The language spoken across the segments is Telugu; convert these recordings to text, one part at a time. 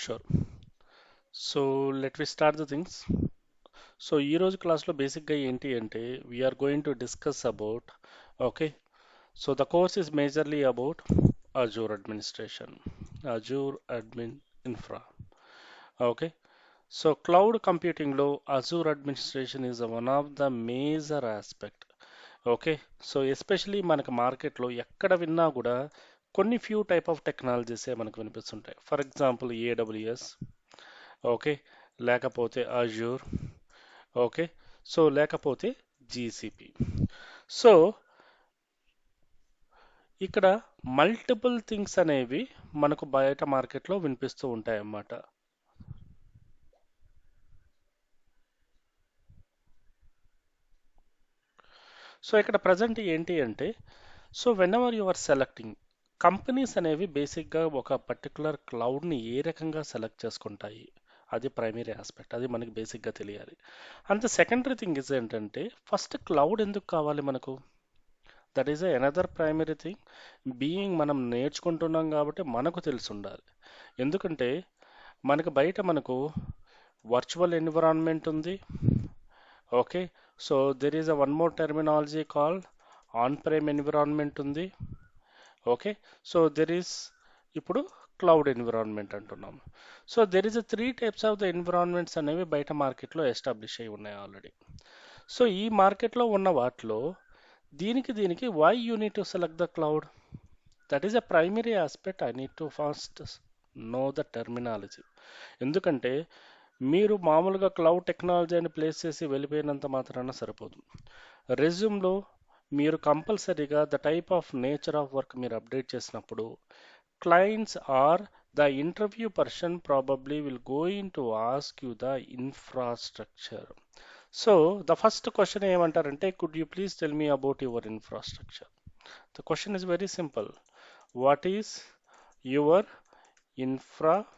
Sure. So let we start the things. So ఈ రోజు క్లాస్లో బేసిక్గా ఏంటి అంటే we are going to discuss about, okay, so the course is majorly about Azure administration, Azure admin infra. Okay, so cloud కంప్యూటింగ్లో Azure administration is one of the major aspect. Okay, so especially మనకు మార్కెట్లో ఎక్కడ విన్నా కూడా కొన్ని ఫ్యూ టైప్ ఆఫ్ టెక్నాలజీసే మనకు వినిపిస్తుంటాయి. ఫర్ ఎగ్జాంపుల్ ఏడబ్ల్యూఎస్, ఓకే, లేకపోతే అజూర్, ఓకే, సో లేకపోతే జీసీపీ. సో ఇక్కడ మల్టిపుల్ థింగ్స్ అనేవి మనకు బయట మార్కెట్లో వినిపిస్తూ ఉంటాయి అన్నమాట. సో ఇక్కడ ప్రజెంట్ ఏంటి అంటే, so whenever you are selecting, companies అనేవి బేసిక్గా ఒక పర్టికులర్ క్లౌడ్ని ఏ రకంగా సెలెక్ట్ చేసుకుంటాయి, అది ప్రైమరీ ఆస్పెక్ట్, అది మనకి బేసిక్గా తెలియాలి. And the secondary thing is ఏంటంటే, ఫస్ట్ క్లౌడ్ ఎందుకు కావాలి మనకు, that is another primary thing. Being మనం నేర్చుకుంటున్నాం కాబట్టి మనకు తెలిసి ఉండాలి. ఎందుకంటే మనకు బయట మనకు వర్చువల్ ఎన్విరాన్మెంట్ ఉంది, okay, so there is a one more terminology called on prime environment ఉంది, ఓకే, సో దెర్ ఈస్ ఇప్పుడు క్లౌడ్ ఎన్విరాన్మెంట్ అంటున్నాం. So there is a three types of the environments అనేవి బయట మార్కెట్లో ఎస్టాబ్లిష్ అయి ఉన్నాయి ఆల్రెడీ. సో ఈ మార్కెట్లో ఉన్న వాటిలో దీనికి why you need to select the cloud, that is a primary aspect. I need to first know the terminology. ఎందుకంటే మీరు మామూలుగా క్లౌడ్ టెక్నాలజీ అని ప్లేస్ చేసి వెళ్ళిపోయినంత మాత్రాన సరిపోదు. రెజ్యూమ్లో మీరు కంపల్సరీగా the type of nature of work మీరు అప్డేట్ చేసినప్పుడు clients or the interview person probably will going to ask you the infrastructure. So the first question ఏమంటారంటే, could you please tell me about your infrastructure. The question is very simple, what is your infrastructure.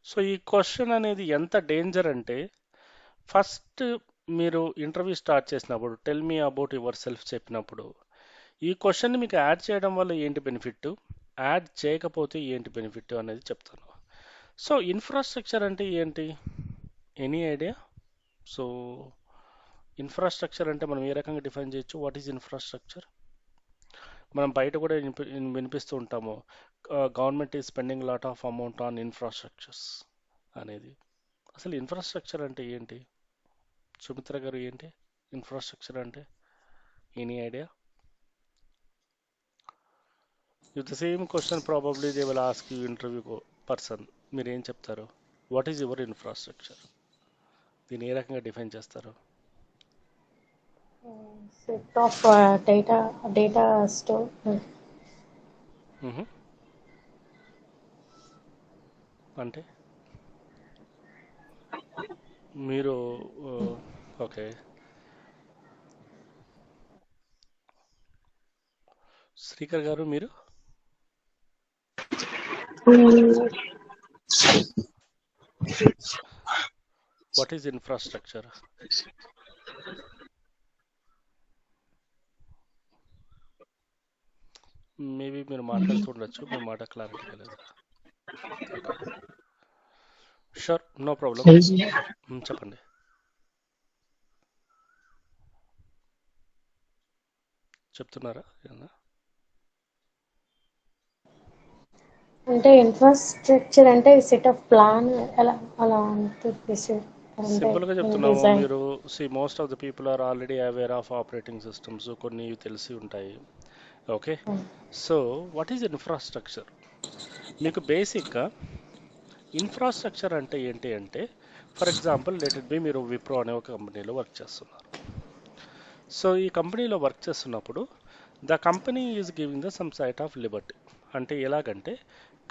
So ఈ క్వశ్చన్ అనేది ఎంత డేంజర్ అంటే, ఫస్ట్ మీరు ఇంటర్వ్యూ స్టార్ట్ చేసినప్పుడు tell me about yourself చెప్పినప్పుడు ఈ క్వశ్చన్ మీకు యాడ్ చేయడం వల్ల ఏంటి బెనిఫిట్, యాడ్ చేయకపోతే ఏంటి బెనిఫిట్ అనేది చెప్తాను. సో ఇన్ఫ్రాస్ట్రక్చర్ అంటే ఏంటి, ఎనీ ఐడియా? సో ఇన్ఫ్రాస్ట్రక్చర్ అంటే మనం ఏ రకంగా డిఫైన్ చేయొచ్చు, వాట్ ఈజ్ ఇన్ఫ్రాస్ట్రక్చర్? మనం బయట కూడా వినిపిస్తూ ఉంటాము, government is spending lot of amount on infrastructures అనేది. అసలు ఇన్ఫ్రాస్ట్రక్చర్ అంటే ఏంటి సుమిత్ర గారు, ఏంటి ఇన్ఫ్రాస్ట్రక్చర్ అంటే, any idea? If the same question probably they will ask you interview person, మీరు ఏం చెప్తారు, వాట్ ఈజ్ యువర్ ఇన్ఫ్రాస్ట్రక్చర్, దీన్ని ఏ రకంగా డిఫైన్ చేస్తారు? Set of data store. మ్హూ. అంటే మీరు ఓకే, శ్రీకర్ గారు మీరు వాట్ ఈజ్ ఇన్ఫ్రాస్ట్రక్చర్? మేబీ మీరు మాట్లాడుతూ ఉండొచ్చు, మీ మాట క్లారిటీగా లేదు. ఓకే, షూర్, నో ప్రాబ్లం, చెప్పండి. చెప్తున్నారా ఏమన్నా? అంటే ఇన్ఫ్రాస్ట్రక్చర్ అంటే సెట్ ఆఫ్ ప్లాన్ అలా అంటే సింపుల్గా చెప్తున్నాము, డిజైన్. మీరు most of the people are already aware of operating systems, కొన్ని తెలిసి ఉంటాయి, okay. So what is infrastructure? మీకు బేసిక్గా ఇన్ఫ్రాస్ట్రక్చర్ అంటే ఏంటి అంటే, for example let it be, మీరు విప్రో అనే ఒక కంపెనీలో వర్క్ చేస్తున్నారు. సో ఈ కంపెనీలో వర్క్ చేస్తున్నప్పుడు the company is giving the some site of liberty. అంటే ఎలాగంటే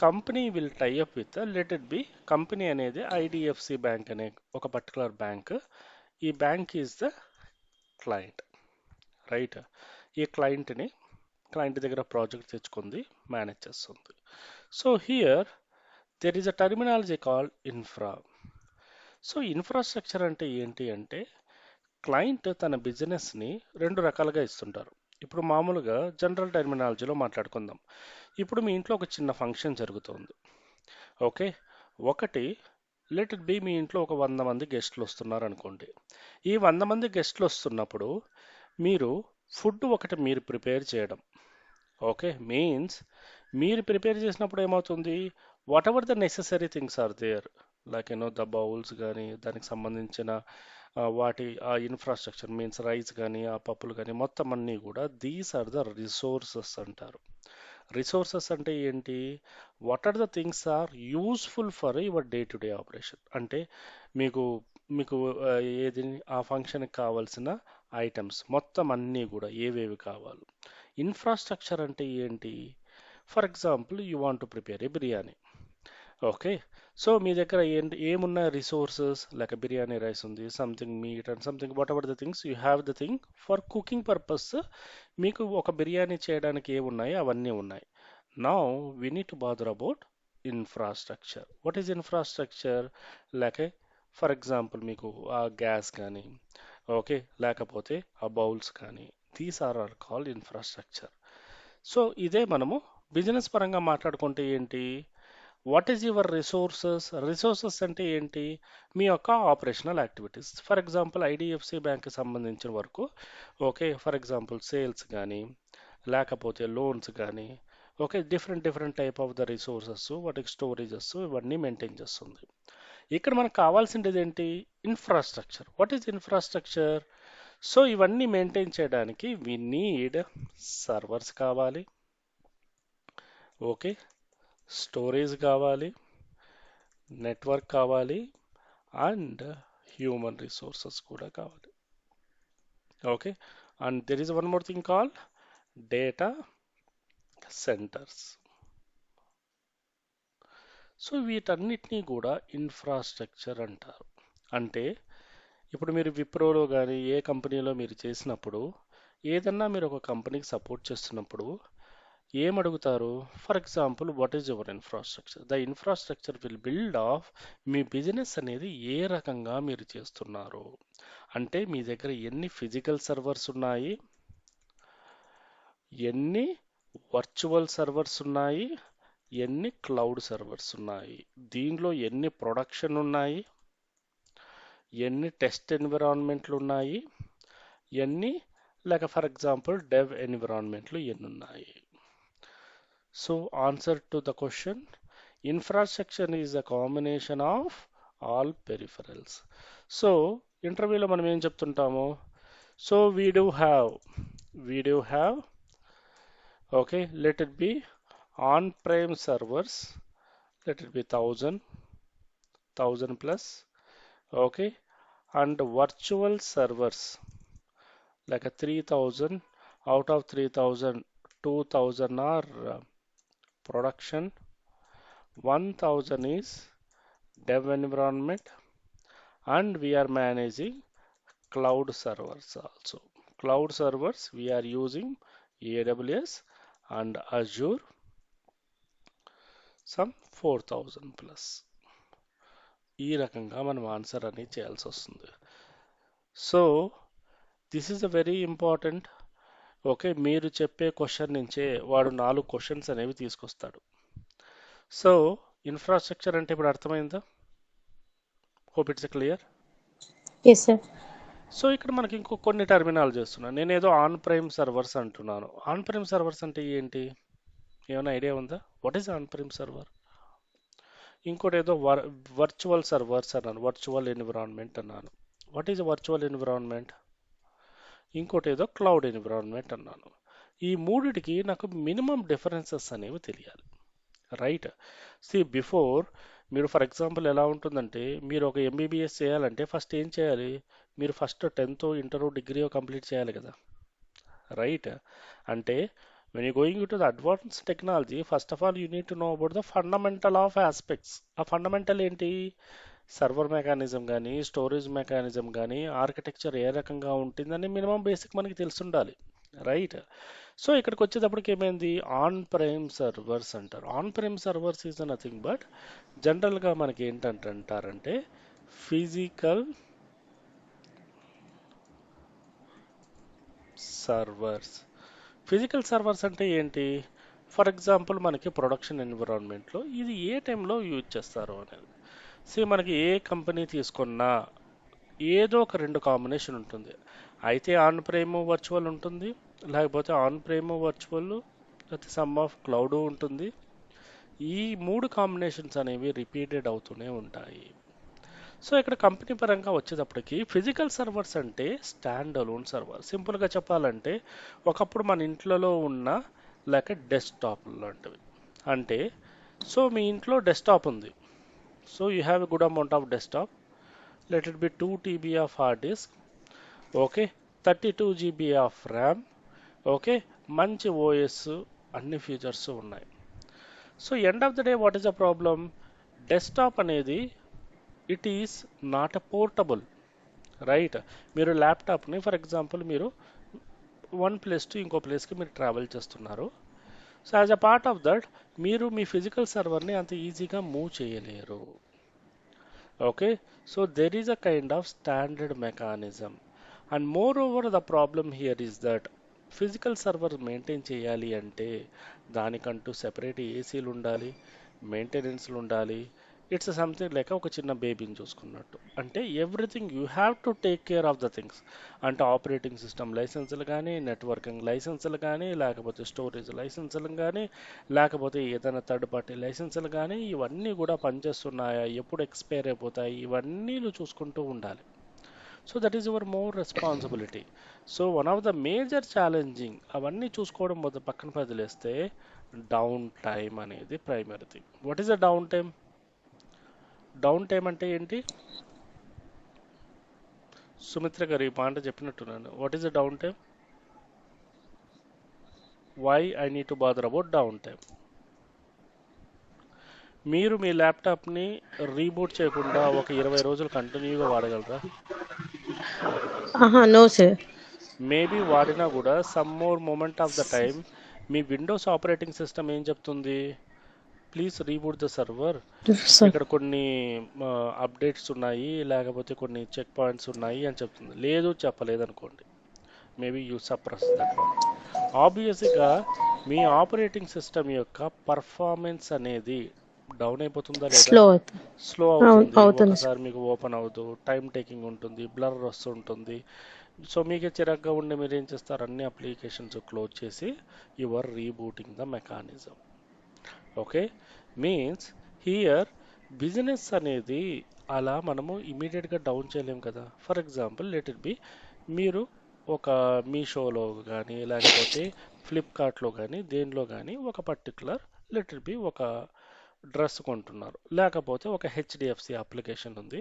company will tie up with, let it be, company అనేది ఐడిఎఫ్సి బ్యాంక్ అనే ఒక పర్టికులర్ బ్యాంక్. ఈ bank is the client, right? ఈ క్లయింట్ దగ్గర ప్రాజెక్ట్ తెచ్చుకుంది, మేనేజ్ చేస్తుంది. So here there is a terminology called infra. So infrastructure అంటే ఏంటి అంటే, క్లయింట్ తన బిజినెస్ని రెండు రకాలుగా ఇస్తుంటారు. ఇప్పుడు మామూలుగా జనరల్ టెర్మినాలజీలో మాట్లాడుకుందాం. ఇప్పుడు మీ ఇంట్లో ఒక చిన్న ఫంక్షన్ జరుగుతోంది. ఓకే, ఒకటి లెట్ ఇట్ బి, మీ ఇంట్లో ఒక 100 మంది గెస్ట్లు వస్తున్నారు అనుకోండి. ఈ 100 మంది గెస్ట్లు వస్తున్నప్పుడు మీరు ఫుడ్ ఒకటి మీరు ప్రిపేర్ చేయడం. ఓకే, మీన్స్ మీరు ప్రిపేర్ చేసినప్పుడు ఏమవుతుంది, whatever the necessary things are there, like the bowls కానీ దానికి సంబంధించిన వాటి ఆ ఇన్ఫ్రాస్ట్రక్చర్ మీన్స్ రైస్ కానీ ఆ పప్పులు కానీ మొత్తం అన్నీ కూడా దీస్ ఆర్ ద రిసోర్సెస్ అంటారు. రిసోర్సెస్ అంటే ఏంటి, what are the things are useful for your day to day operation. అంటే మీకు మీకు ఏది ఆ ఫంక్షన్కి కావాల్సిన ఐటమ్స్ మొత్తం అన్నీ కూడా ఏవేవి కావాలి. ఇన్ఫ్రాస్ట్రక్చర్ అంటే ఏంటి, for example you want to prepare a biryani. Okay, so మీ దగ్గర ఏంటి ఏమున్న రిసోర్సెస్, లైక్ బిర్యానీ రైస్ ఉంది, something meat and something whatever the things you have the thing for cooking purpose. మీకు ఒక బిర్యానీ చేయడానికి ఏమున్నాయి అవన్నీ ఉన్నాయి. Now we need to bother about infrastructure. What is infrastructure, like for example మీకు ఆ గ్యాస్ కానీ, ఓకే, లేకపోతే ఆ బౌల్స్ కానీ, these are called infrastructure. So ఇదే మనము బిజినెస్ పరంగా మాట్లాడుకుంటే ఏంటి, what is your resources. Resources అంటే ఏంటి, మీ యొక్క operational activities. For example IDFC బ్యాంక్కి సంబంధించిన వరకు, ఓకే, ఫర్ ఎగ్జాంపుల్ సేల్స్ కానీ లేకపోతే లోన్స్ కానీ, okay, different different type of the resources, వాటికి స్టోరేజెస్ ఇవన్నీ మెయింటైన్ చేస్తుంది. ఇక్కడ మనకు కావాల్సింది ఏంటి, infrastructure. What is infrastructure, so ఇవన్నీ మెయింటైన్ చేయడానికి వి నీడ్ సర్వర్స్ కావాలి, ఓకే, స్టోరేజ్ కావాలి, నెట్వర్క్ కావాలి, అండ్ హ్యూమన్ రిసోర్సెస్ కూడా కావాలి. Okay, and there is one more thing call data centres. So వీటన్నిటినీ కూడా ఇన్ఫ్రాస్ట్రక్చర్ అంటారు. అంటే ఇప్పుడు మీరు విప్రోలో కానీ ఏ కంపెనీలో మీరు చేసినప్పుడు, ఏదన్నా మీరు ఒక కంపెనీకి సపోర్ట్ చేస్తున్నప్పుడు ఏమడుగుతారు, for example what is your infrastructure. The infrastructure will build of మీ బిజినెస్ అనేది ఏ రకంగా మీరు చేస్తున్నారు. అంటే మీ దగ్గర ఎన్ని ఫిజికల్ సర్వర్స్ ఉన్నాయి, ఎన్ని వర్చువల్ సర్వర్స్ ఉన్నాయి, ఎన్ని క్లౌడ్ సర్వర్స్ ఉన్నాయి, దీనిలో ఎన్ని ప్రొడక్షన్ ఉన్నాయి, ఎన్ని టెస్ట్ ఎన్విరాన్మెంట్లు ఉన్నాయి, ఎన్ని లేక ఫర్ ఎగ్జాంపుల్ డెవ్ ఎన్విరాన్మెంట్లు ఎన్ని ఉన్నాయి. So answer to the question, infrastructure is a combination of all peripherals. So ఇంటర్వ్యూలో మనం ఏం చెప్తుంటాము, so we do have okay, let it be on prime servers, let it be 1000 plus, okay, and virtual servers like a 3000. Out of 3000, 2000 are production, 1000 is dev environment, and we are managing cloud servers also. Cloud servers we are using AWS and Azure, some 4000 plus. ఈ రకంగా మనం ఆన్సర్ అనేది చేయాల్సి వస్తుంది. So this is a very important. Okay, మీరు చెప్పే క్వశ్చన్ నుంచే వాడు 4 క్వశ్చన్స్ అనేవి తీసుకొస్తాడు. సో ఇన్ఫ్రాస్ట్రక్చర్ అంటే ఇప్పుడు అర్థమైందా, hope it's clear. Yes sir. So ఇక్కడ మనకి ఇంకో కొన్ని టర్మినాలు చేస్తున్నాను. నేను ఏదో ఆన్ ప్రైమ్ సర్వర్స్ అంటున్నాను. ఆన్ ప్రైమ్ సర్వర్స్ అంటే ఏంటి, ఏమైనా ఐడియా ఉందా, what is on prem server. ఇంకోటి ఏదో వర్చువల్ సర్వర్స్ అన్నాను, వర్చువల్ ఎన్విరాన్మెంట్ అన్నాను. What is virtual environment. ఇంకోటి ఏదో క్లౌడ్ ఎన్విరాన్మెంట్ అన్నాను. ఈ మూడిటికి నాకు మినిమం డిఫరెన్సెస్ అనేవి తెలియాలి, రైట్. సి బిఫోర్ మీరు ఫర్ ఎగ్జాంపుల్ ఎలా ఉంటుందంటే, మీరు ఒక ఎంబీబీఎస్ చేయాలంటే ఫస్ట్ ఏం చేయాలి, మీరు first 10th inter degree complete చేయాలి కదా, రైట్. అంటే when you're going into the advanced technology, first of all you need to know about the fundamental of aspects. ఆ ఫండమెంటల్ ఏంటి, సర్వర్ మెకానిజం కానీ స్టోరేజ్ మెకానిజం కానీ ఆర్కిటెక్చర్ ఏ రకంగా ఉంటుందని మినిమం బేసిక్ మనకి తెలుసుండాలి, రైట్. సో ఇక్కడికి వచ్చేటప్పటికి ఏమైంది, ఆన్ ప్రైమ్ సర్వర్స్ అంటారు. On prime servers is nothing but జనరల్గా మనకి ఏంటంటారంటే ఫిజికల్ సర్వర్స్. ఫిజికల్ సర్వర్స్ అంటే ఏంటి? ఫర్ ఎగ్జాంపుల్ మనకి ప్రొడక్షన్ ఎన్విరాన్మెంట్లో ఇది ఏ టైంలో యూజ్ చేస్తారు అనేది. మనకి ఏ కంపెనీ తీసుకున్నా ఏదో ఒక రెండు కాంబినేషన్ ఉంటుంది. అయితే ఆన్ ప్రేమ్ వర్చువల్ ఉంటుంది, లేకపోతే ఆన్ ప్రేమ్ వర్చువల్, లేకపోతే సమ్ ఆఫ్ క్లౌడ్ ఉంటుంది. ఈ మూడు కాంబినేషన్స్ అనేవి రిపీటెడ్ అవుతూనే ఉంటాయి. ఇక్కడ కంపెనీ పరంగా వచ్చేటప్పటికి ఫిజికల్ సర్వర్స్ అంటే స్టాండ్ అలోన్ సర్వర్. సింపుల్గా చెప్పాలంటే ఒకప్పుడు మన ఇంట్లలో ఉన్న లేక డెస్క్టాప్ లాంటివి. అంటే మీ ఇంట్లో డెస్క్టాప్ ఉంది. You have a good amount of desktop. Let it be 2 TB of hard disk. Okay, 32 GB of RAM. Okay, మంచి ఓఎస్, అన్ని ఫీచర్స్ ఉన్నాయి. End of the day what is the problem? Desktop అనేది it is not a portable, right? మీరు ల్యాప్టాప్ని ఫర్ ఎగ్జాంపుల్ మీరు వన్ ప్లేస్ టు ఇంకో ప్లేస్కి మీరు ట్రావెల్ చేస్తున్నారు. As a part of that మీరు మీ ఫిజికల్ సర్వర్ని అంత ఈజీగా మూవ్ చేయలేరు. Okay, there is a kind of standard mechanism. And more over the problem here is that physical server maintain చేయాలి అంటే దానికంటూ సెపరేట్ ఏసీలు ఉండాలి, మెయింటెనెన్స్లు ఉండాలి. ఇట్స్ సంథింగ్ లైక్ ఒక చిన్న బేబీని చూసుకున్నట్టు. అంటే everything you have to take care of the things. అంటే ఆపరేటింగ్ సిస్టమ్ లైసెన్సులు కానీ, నెట్వర్కింగ్ లైసెన్సులు కానీ, లేకపోతే స్టోరేజ్ లైసెన్సులు కానీ, లేకపోతే ఏదైనా థర్డ్ పార్టీ లైసెన్సులు కానీ, ఇవన్నీ కూడా పనిచేస్తున్నాయా, ఎప్పుడు ఎక్స్పైర్ అయిపోతాయి, ఇవన్నీ నువ్వు చూసుకుంటూ ఉండాలి. That is your more responsibility. One of the major challenging అవన్నీ చూసుకోవడం మొదలు పక్కన వదిలేస్తే డౌన్ టైం అనేది primary thing. What is the down time? Down time అంటే ఏంటి? సుమిత్ర గారు ఈ మాట చెప్పినట్టున్నాను. What is the down time? Why I need to bother about down time? మీరు మీ ల్యాప్టాప్ని రీబూట్ చేయకుండా ఒక 20 రోజులు కంటిన్యూగా వాడగలరా? No sir. మేబీ వాడినా కూడా some more moment of the time మీ విండోస్ ఆపరేటింగ్ సిస్టమ్ ఏం చెప్తుంది? Please reboot the server. ఇక్కడ కొన్ని అప్డేట్స్ ఉన్నాయి, లేకపోతే కొన్ని చెక్ పాయింట్స్ ఉన్నాయి అని చెప్తుంది. లేదు చెప్పలేదు అనుకోండి, maybe you suppress that one. ఆబ్వియస్గా మీ ఆపరేటింగ్ సిస్టమ్ యొక్క పర్ఫార్మెన్స్ అనేది డౌన్ అయిపోతుందా లేదా? స్లో అవుతుంది. ఒకసారి మీకు ఓపెన్ అవుతూ టైం టేకింగ్ ఉంటుంది, బ్లర్ వస్తుంటుంది. మీకే చిరాగ్గా ఉండే మీరు ఏం చేస్తారు? అన్ని అప్లికేషన్స్ క్లోజ్ చేసి your rebooting the mechanism. Okay, means here business అనేది అలా మనము ఇమీడియట్గా డౌన్ చేయలేము కదా. For example let it be, మీరు ఒక మీషోలో కానీ, లేకపోతే ఫ్లిప్కార్ట్లో కానీ, దేనిలో కానీ ఒక పర్టికులర్ లెట్ ఇట్ బి ఒక డ్రెస్ కొంటున్నారు, లేకపోతే ఒక హెచ్డిఎఫ్సి అప్లికేషన్ ఉంది.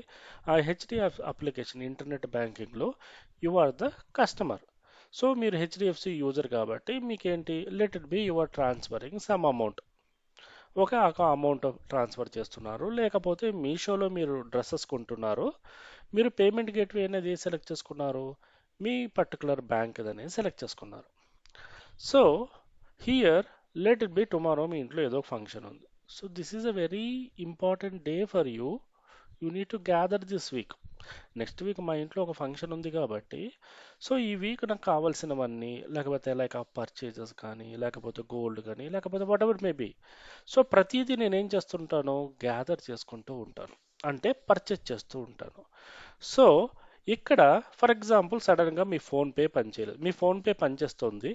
ఆ హెచ్డిఎఫ్ అప్లికేషన్ ఇంటర్నెట్ బ్యాంకింగ్లో యు ఆర్ ద కస్టమర్. మీరు హెచ్డిఎఫ్సి యూజర్ కాబట్టి మీకేంటి, let it be you are transferring some amount. ఒక అమౌంట్ ట్రాన్స్ఫర్ చేస్తున్నారు, లేకపోతే మీషోలో మీరు డ్రెస్సెస్ కొంటున్నారు. మీరు పేమెంట్ గేట్వే అనేది సెలెక్ట్ చేసుకున్నారు, మీ పర్టికులర్ బ్యాంక్ అనేది సెలెక్ట్ చేసుకున్నారు. Here let it be tomorrow మీ ఇంట్లో ఏదో ఫంక్షన్ ఉంది. This is a very important day for you. You need to gather this week. Next week మా ఇంట్లో ఒక ఫంక్షన్ ఉంది కాబట్టి ఈ వీక్ నాకు కావాల్సినవన్నీ, లేకపోతే లైక్ ఆ పర్చేజెస్ కానీ, లేకపోతే గోల్డ్ కానీ, లేకపోతే వాట్ ఎవర్ మే బీ. ప్రతిదీ నేనేం చేస్తుంటాను, గ్యాదర్ చేసుకుంటూ ఉంటాను, అంటే పర్చేజ్ చేస్తూ ఉంటాను. సో ఇక్కడ ఫర్ ఎగ్జాంపుల్ సడన్గా మీ ఫోన్పే పనిచేయలేదు, మీ ఫోన్పే పనిచేస్తుంది,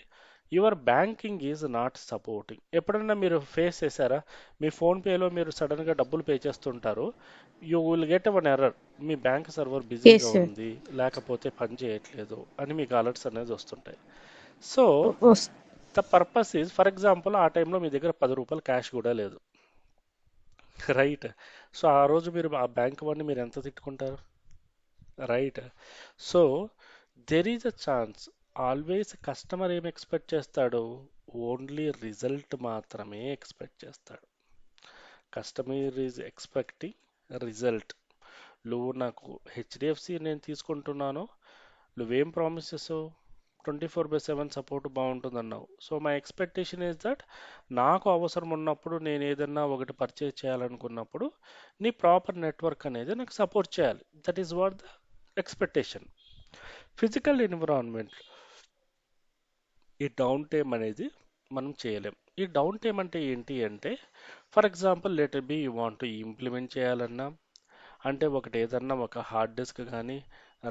your banking is not supporting. ఎప్పుడన్నా మీరు ఫేస్ చేశారా? మీ ఫోన్పేలో మీరు సడన్గా డబ్బులు పే చేస్తుంటారు, you will get one error, me bank server బిజీగా ఉంది, లేకపోతే పని చేయట్లేదు అని మీకు అలర్ట్స్ అనేది వస్తుంటాయి. The purpose is, for example ఆ టైంలో మీ దగ్గర 10 రూపాయలు క్యాష్ కూడా లేదు, రైట్? ఆ రోజు మీరు ఆ బ్యాంక్ వాడిని మీరు ఎంత తిట్టుకుంటారు, right? There is a chance, always customer ఏం ఎక్స్పెక్ట్ చేస్తాడు, ఓన్లీ రిజల్ట్ మాత్రమే ఎక్స్పెక్ట్ చేస్తాడు. Customer is expecting result. నువ్వు నాకు హెచ్డిఎఫ్సి నేను తీసుకుంటున్నాను, నువ్వేం ప్రామిస్ చేసావు, 24/7 సపోర్ట్ బాగుంటుందన్నావు. మై ఎక్స్పెక్టేషన్ ఈజ్ దట్ నాకు అవసరం ఉన్నప్పుడు నేను ఏదన్నా ఒకటి పర్చేజ్ చేయాలనుకున్నప్పుడు నీ ప్రాపర్ నెట్వర్క్ అనేది నాకు సపోర్ట్ చేయాలి. That is what the expectation. Physical environment ఈ డౌన్ టైం అనేది మనం చేయలేం. ఈ డౌన్ టైం అంటే ఏంటి అంటే, for example let be you want implement చేయాలన్నా, అంటే ఒకటి ఏదన్నా ఒక హార్డ్ డిస్క్ కానీ,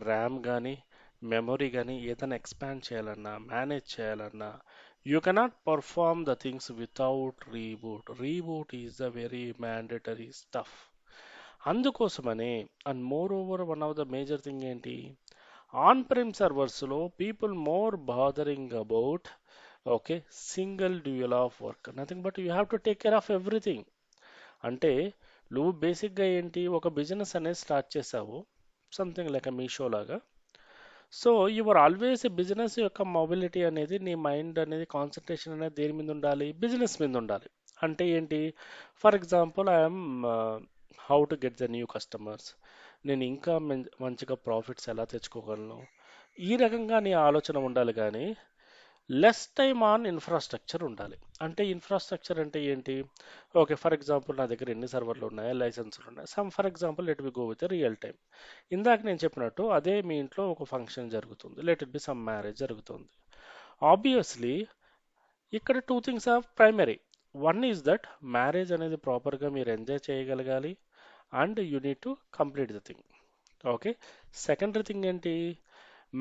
ర్యామ్ కానీ, మెమొరీ కానీ ఏదైనా ఎక్స్పాండ్ చేయాలన్నా, మేనేజ్ చేయాలన్నా, you cannot perform the things without reboot. Reboot is the very mandatory stuff. అందుకోసమనే, and moreover one of the major thing ఏంటి, ఆన్ ప్రిమ్ సర్వర్స్లో people more bothering about okay single dual of work, nothing but you have to take care of everything. అంటే నువ్వు బేసిక్గా ఏంటి, ఒక బిజినెస్ అనేది స్టార్ట్ చేసావు, సంథింగ్ లైక్ మీషో లాగా. సో యువర్ ఆల్వేస్ బిజినెస్ యొక్క మొబిలిటీ అనేది, నీ మైండ్ అనేది కాన్సన్ట్రేషన్ అనేది దేని మీద ఉండాలి, బిజినెస్ మీద ఉండాలి. అంటే ఏంటి, for example I'm how to get the new customers, నేను ఇంకా మంచిగా ప్రాఫిట్స్ ఎలా తెచ్చుకోగలను, ఈ రకంగా నీ ఆలోచన ఉండాలి. కానీ లెస్ టైమ్ ఆన్ ఇన్ఫ్రాస్ట్రక్చర్ ఉండాలి. అంటే ఇన్ఫ్రాస్ట్రక్చర్ అంటే ఏంటి, ఓకే ఫర్ ఎగ్జాంపుల్ నా దగ్గర ఎన్ని సర్వర్లు ఉన్నాయి, లైసెన్సులు ఉన్నాయి, some for example let we go with real time. ఇందాక నేను చెప్పినట్టు అదే మీ ఇంట్లో ఒక ఫంక్షన్ జరుగుతుంది, let it be some marriage జరుగుతుంది. ఆబ్వియస్లీ ఇక్కడ two things are primary. One is that marriage అనేది ప్రాపర్గా మీరు ఎంజాయ్ చేయగలగాలి, and you need to complete the thing. Okay, secondary thing ఏంటి,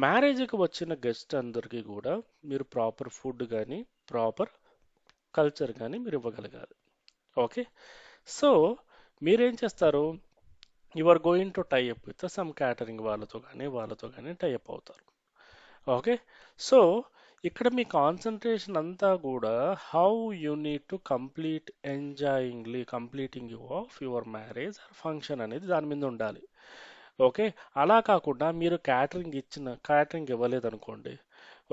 మ్యారేజ్కి వచ్చిన గెస్ట్ అందరికీ కూడా మీరు ప్రాపర్ ఫుడ్ కానీ, ప్రాపర్ కల్చర్ కానీ మీరు ఇవ్వగలగాలి. ఓకే, సో మీరేం చేస్తారు, you are going to tie up with some catering వాళ్ళతో కానీ టైఅప్ అవుతారు. ఓకే, సో ఇక్కడ మీ కాన్సన్ట్రేషన్ అంతా కూడా how you need to completing you of your marriage function అనేది దాని మీద ఉండాలి. ఓకే, అలా కాకుండా మీరు క్యాటరింగ్ ఇవ్వలేదనుకోండి.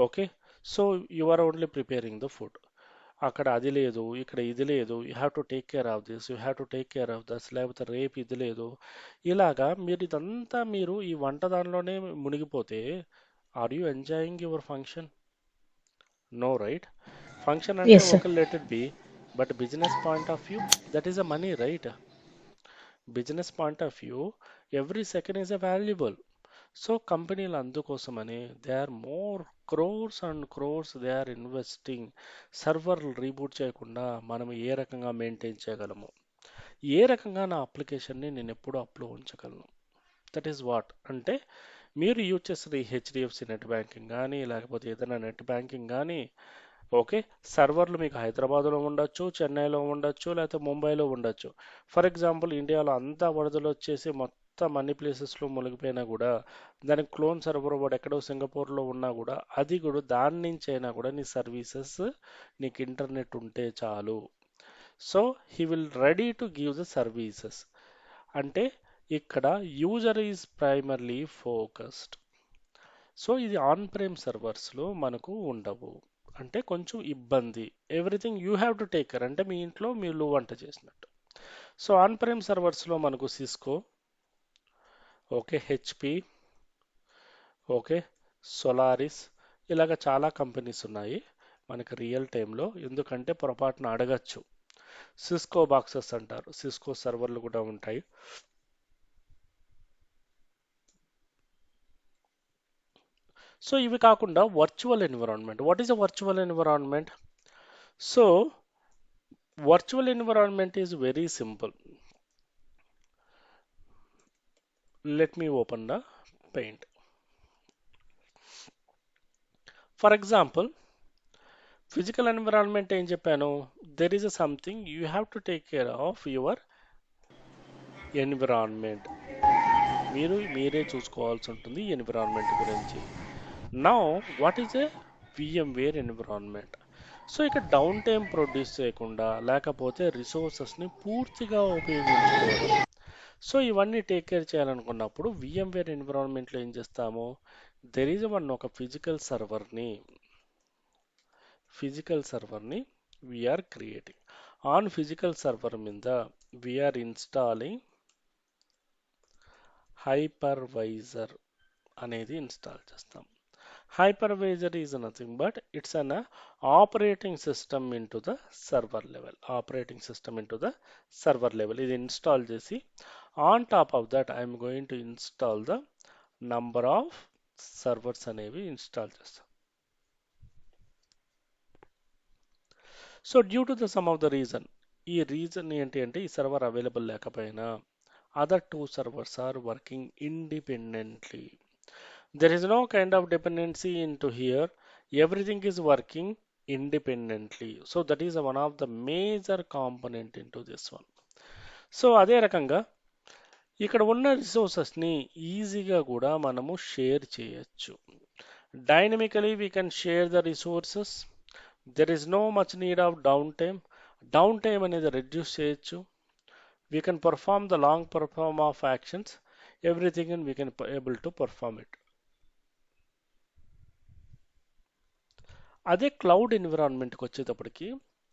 Okay, so you are only preparing the food, అక్కడ అది లేదు, ఇక్కడ ఇది లేదు, you have to take care of this, you have to take care of this, లేకపోతే రేపు ఇది లేదు. ఇలాగా మీరు ఇదంతా మీరు ఈ వంట దానిలోనే మునిగిపోతే, are you enjoying your function? No right. Function అంటే Yes, sir. ఒక let it be, but business point of view, that is a money right. Business point of view, every second is a valuable. So కంపెనీలు అందుకోసమని they are more crores and crores they are investing. సర్వర్లు రీబూట్ చేయకుండా మనం ఏ రకంగా మెయింటైన్ చేయగలము, ఏ రకంగా నా అప్లికేషన్ని నేను ఎప్పుడు అప్లో ఉంచగలను, దట్ ఈస్ వాట్. అంటే మీరు యూజ్ చేస్తున్న ఈ హెచ్డిఎఫ్సి నెట్ బ్యాంకింగ్ కానీ, లేకపోతే ఏదైనా నెట్ బ్యాంకింగ్ కానీ, ఓకే సర్వర్లు మీకు హైదరాబాద్లో ఉండొచ్చు, చెన్నైలో ఉండొచ్చు, లేకపోతే ముంబైలో ఉండొచ్చు. ఫర్ ఎగ్జాంపుల్ ఇండియాలో అంతా వరదలు వచ్చేసి మొత్తం అన్ని ప్లేసెస్లో మునిగిపోయినా కూడా, దానికి క్లోన్ సర్వర్ వాడు ఎక్కడో సింగపూర్లో ఉన్నా కూడా, అది కూడా దాని నుంచి అయినా కూడా నీ సర్వీసెస్, నీకు ఇంటర్నెట్ ఉంటే చాలు. So he will ready to give the services. అంటే ఇక్కడ user is primarily focused. So ఇది ఆన్ ప్రేమ్ సర్వర్స్లో మనకు ఉండవు, అంటే కొంచెం ఇబ్బంది. Everything you have to take care, అంటే మీ ఇంట్లో మీరు వంట చేసినట్టు. సో ఆన్ ప్రేమ్ సర్వర్స్లో మనకు Cisco, okay HP, okay Solaris, ఇలాగ చాలా కంపెనీస్ ఉన్నాయి మనకి రియల్ టైంలో. ఎందుకంటే పొరపాటున అడగచ్చు, సిస్కో బాక్సెస్ అంటారు, సిస్కో సర్వర్లు కూడా ఉంటాయి. సో ఇవి కాకుండా virtual environment. What is a virtual environment? So virtual environment is very simple. Let me open the paint. For example, physical environment ఏం చెప్పాను, there is a something you have to take care of your environment. మీరే చూసుకోవాల్సి ఉంటుంది ఎన్విరాన్మెంట్ గురించి. Now what is a VMware environment? So ఇక్కడ డౌన్ టైం ప్రొడ్యూస్ చేయకుండా, లేకపోతే రిసోర్సెస్ని పూర్తిగా ఉపయోగించుకోవడం. సో ఇవన్నీ టేక్ కేర్ చేయాలనుకున్నప్పుడు VMware ఎన్విరాన్మెంట్లో ఏం చేస్తాము, దెర్ ఈజ్ ఒక ఫిజికల్ సర్వర్ని we are creating. On physical server మీద వీఆర్ ఇన్స్టాలింగ్ హైపర్వైజర్ అనేది ఇన్స్టాల్ చేస్తాం. Hypervisor is nothing but it's an operating system into the server level. Operating system into the server level. ఇది ఇన్స్టాల్ చేసి, on top of that I'm going to install the number of servers అనేవి ఇన్స్టాల్ చేస్తాం. So due to the some of the reason, ఈ రీజన్ ఏంటి అంటే ఈ సర్వర్ అవైలబుల్ లేకపోయినా other two servers are working independently. There is no kind of dependency into here, everything is working independently. So that is one of the major component into this one. So అదే రకంగా ఇక్కడ ఉన్న రిసోర్సెస్ని ఈజీగా కూడా మనము షేర్ చేయొచ్చు. Dynamically we can share the resources. There is no much need of down time. Down time అనేది రెడ్యూస్ చేయొచ్చు. We can perform the long perform of actions, everything and we can able to perform it. అదే క్లౌడ్ ఎన్విరాన్మెంట్కి వచ్చేటప్పటికి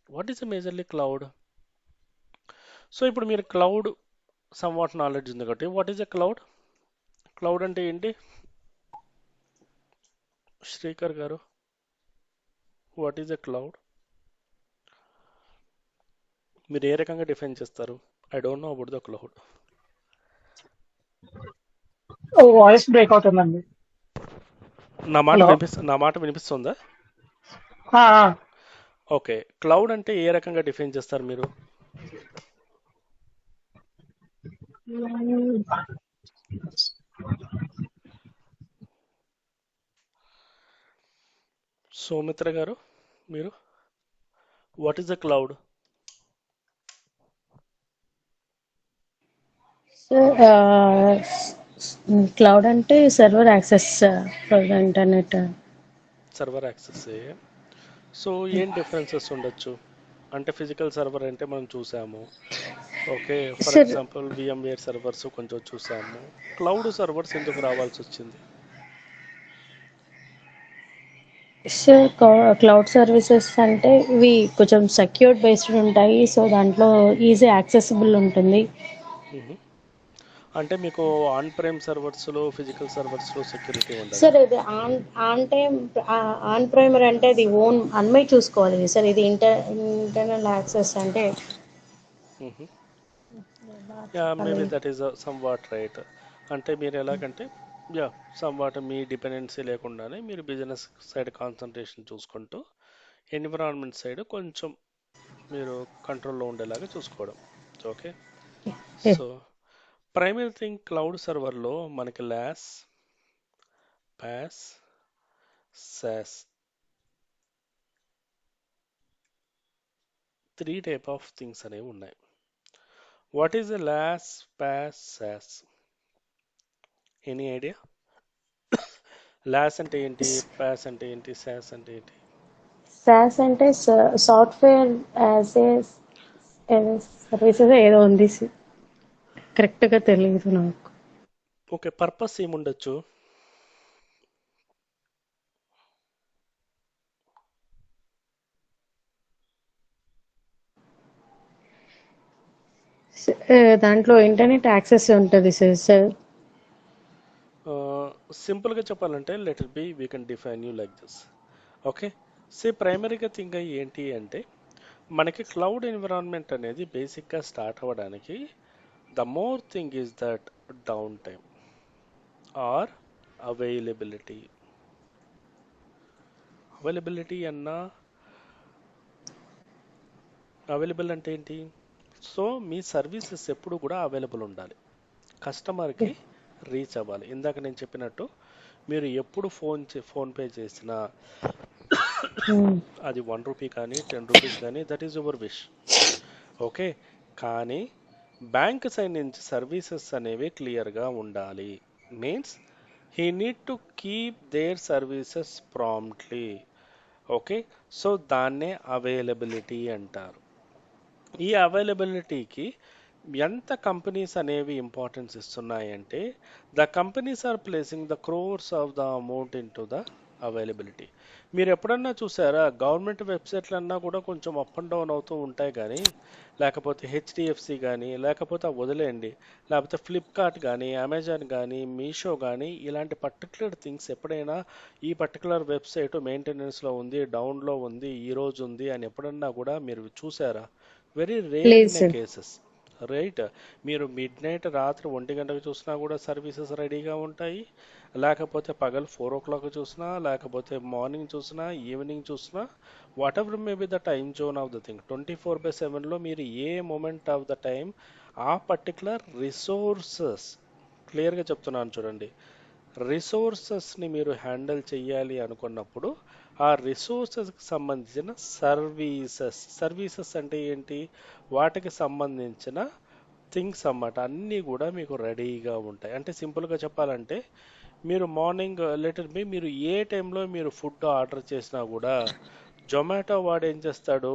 what is majorly cloud. So ఇప్పుడు మీరు క్లౌడ్ సమ్ వాట్ నాలెడ్జ్ ఉంది కాబట్టి what is a cloud. Cloud అంటే ఏంటి శ్రీకర్ గారు, వాట్ ఈస్ ఎ క్లౌడ్? మీరు ఏ రకంగా డిఫైన్ చేస్తారు? I don't know about the cloud. Voice break అవుతుందండి. హలో. నా మాట వినిపిస్తుందా? ఆ, ఓకే, క్లౌడ్ అంటే ఏ రకంగా డిఫైన్ చేస్తారు మీరు? సౌమిత్ర గారు, మీరు what is the cloud? So cloud అంటే server access for the internet. Server access. So ఏం డిఫరెన్సెస్ ఉండొచ్చు అంటే ఫిజికల్ సర్వర్ అంటే మనం చూసాము, okay, for sir example VMware servers కొంచెం చూసాము. క్లౌడ్ సర్వర్స్ ఎందుకు రావాల్సి వచ్చింది? సార్ క్లౌడ్ సర్వీసెస్ అంటే ఇవి కొంచెం సెక్యూర్డ్ బేస్డ్ ఉంటాయి. సో దాంట్లో ఈజీ యాక్సెసిబుల్ ఉంటుంది. మ్మ్. అంటే మీకు ఆన్ ప్రైమ్ సర్వర్స్లో ఫిజికల్ సర్వర్స్లో సెక్యూరిటీ ఉండదా? సార్ ఇది ఆన్ టైమ్ ఆన్ ప్రైమర్ అంటే ఇది ఓన్ అన్మై చూసుకోవాలి సార్. ఇది ఇంటర్నల్ యాక్సెస్ అంటే yeah, maybe that is some what right. అంటే మీరు ఎలాగంటే yeah some what me dependency లేకుండానే మీరు బిజినెస్ సైడ్ కాన్సన్ట్రేషన్ చూసుకుంటూ ఎన్విరాన్మెంట్ సైడ్ కొంచెం మీరు కంట్రోల్లో ఉండేలాగా చూసుకోవడం. Okay. So primary thing cloud సర్వర్లో మనకి IaaS, PaaS, SaaS 3 type of things అనేవి ఉన్నాయి. What is the IaaS, PaaS, SaaS? Any idea? IaaS అంటే ఏంటి, పాస్ అంటే ఏంటి, సాస్ అంటే ఏంటి? సాస్ అంటే సాఫ్ట్వేర్ యాజ్ ఏ సర్వీసెస్ ఏదో ఉంది. కరెక్ట్గా తెలియదు నాకు. ఓకే, పర్పస్ ఏముండొచ్చు? దాంట్లో ఇంటర్నెట్ యాక్సెస్ ఉంటుంది సార్. సింపుల్గా చెప్పాలంటే let it be we can define you like this. Okay, ప్రైమరీగా థింగ్ ఏంటి అంటే మనకి క్లౌడ్ ఎన్విరాన్మెంట్ అనేది బేసిక్గా స్టార్ట్ అవ్వడానికి the more thing is that down time or availability. Availability అన్నా అవైలబుల్ అంటే ఏంటి? సో మీ సర్వీసెస్ ఎప్పుడు కూడా అవైలబుల్ ఉండాలి, కస్టమర్కి రీచ్ అవ్వాలి. ఇందాక నేను చెప్పినట్టు మీరు ఎప్పుడు ఫోన్పే చేసినా అది 1 రూపీ కానీ 10 రూపీస్ కానీ that is your wish. Okay, కానీ బ్యాంక్ సైడ్ నుంచి సర్వీసెస్ అనేవి క్లియర్గా ఉండాలి. Means he need to keep their services promptly. Okay, so దాన్నే అవైలబిలిటీ అంటారు. ఈ అవైలబిలిటీకి ఎంత కంపెనీస్ అనేవి ఇంపార్టెన్స్ ఇస్తున్నాయంటే the companies are placing the crores of the amount in to the availability. మీరు ఎప్పుడన్నా చూసారా గవర్నమెంట్ వెబ్సైట్లు అన్నా కూడా కొంచెం అప్ అండ్ డౌన్ అవుతూ ఉంటాయి, కానీ లేకపోతే HDFC కానీ లేకపోతే వదిలేయండి, లేకపోతే ఫ్లిప్కార్ట్ కానీ అమెజాన్ కానీ మీషో కానీ ఇలాంటి పర్టికులర్ థింగ్స్ ఎప్పుడైనా ఈ పర్టికులర్ వెబ్సైట్ మెయింటెనెన్స్లో ఉంది, డౌన్లో ఉంది, ఈ రోజు ఉంది అని ఎప్పుడన్నా కూడా మీరు చూసారా? వెరీ రేర్ లేదు in a sir. Cases, right. మీరు మిడ్ నైట్ రాత్రి 1 గంటకు చూసినా కూడా సర్వీసెస్ రెడీగా ఉంటాయి. లేకపోతే పగలు 4 o'clock చూసినా, లేకపోతే మార్నింగ్ చూసినా, ఈవినింగ్ చూసినా, whatever may be the time zone of the thing 24/7లో మీరు ఏ మూమెంట్ ఆఫ్ ద టైం ఆ పర్టికులర్ రిసోర్సెస్, క్లియర్గా చెప్తున్నాను చూడండి, రిసోర్సెస్ని మీరు హ్యాండిల్ చేయాలి అనుకున్నప్పుడు ఆ రిసోర్సెస్కి సంబంధించిన సర్వీసెస్ అంటే ఏంటి, వాటికి సంబంధించిన థింగ్స్ అన్నమాట, అన్నీ కూడా మీకు రెడీగా ఉంటాయి. అంటే సింపుల్గా చెప్పాలంటే మీరు మార్నింగ్ లెటర్ బి మీరు ఏ టైంలో మీరు ఫుడ్ ఆర్డర్ చేసినా కూడా జొమాటో వాడు ఏం చేస్తాడు,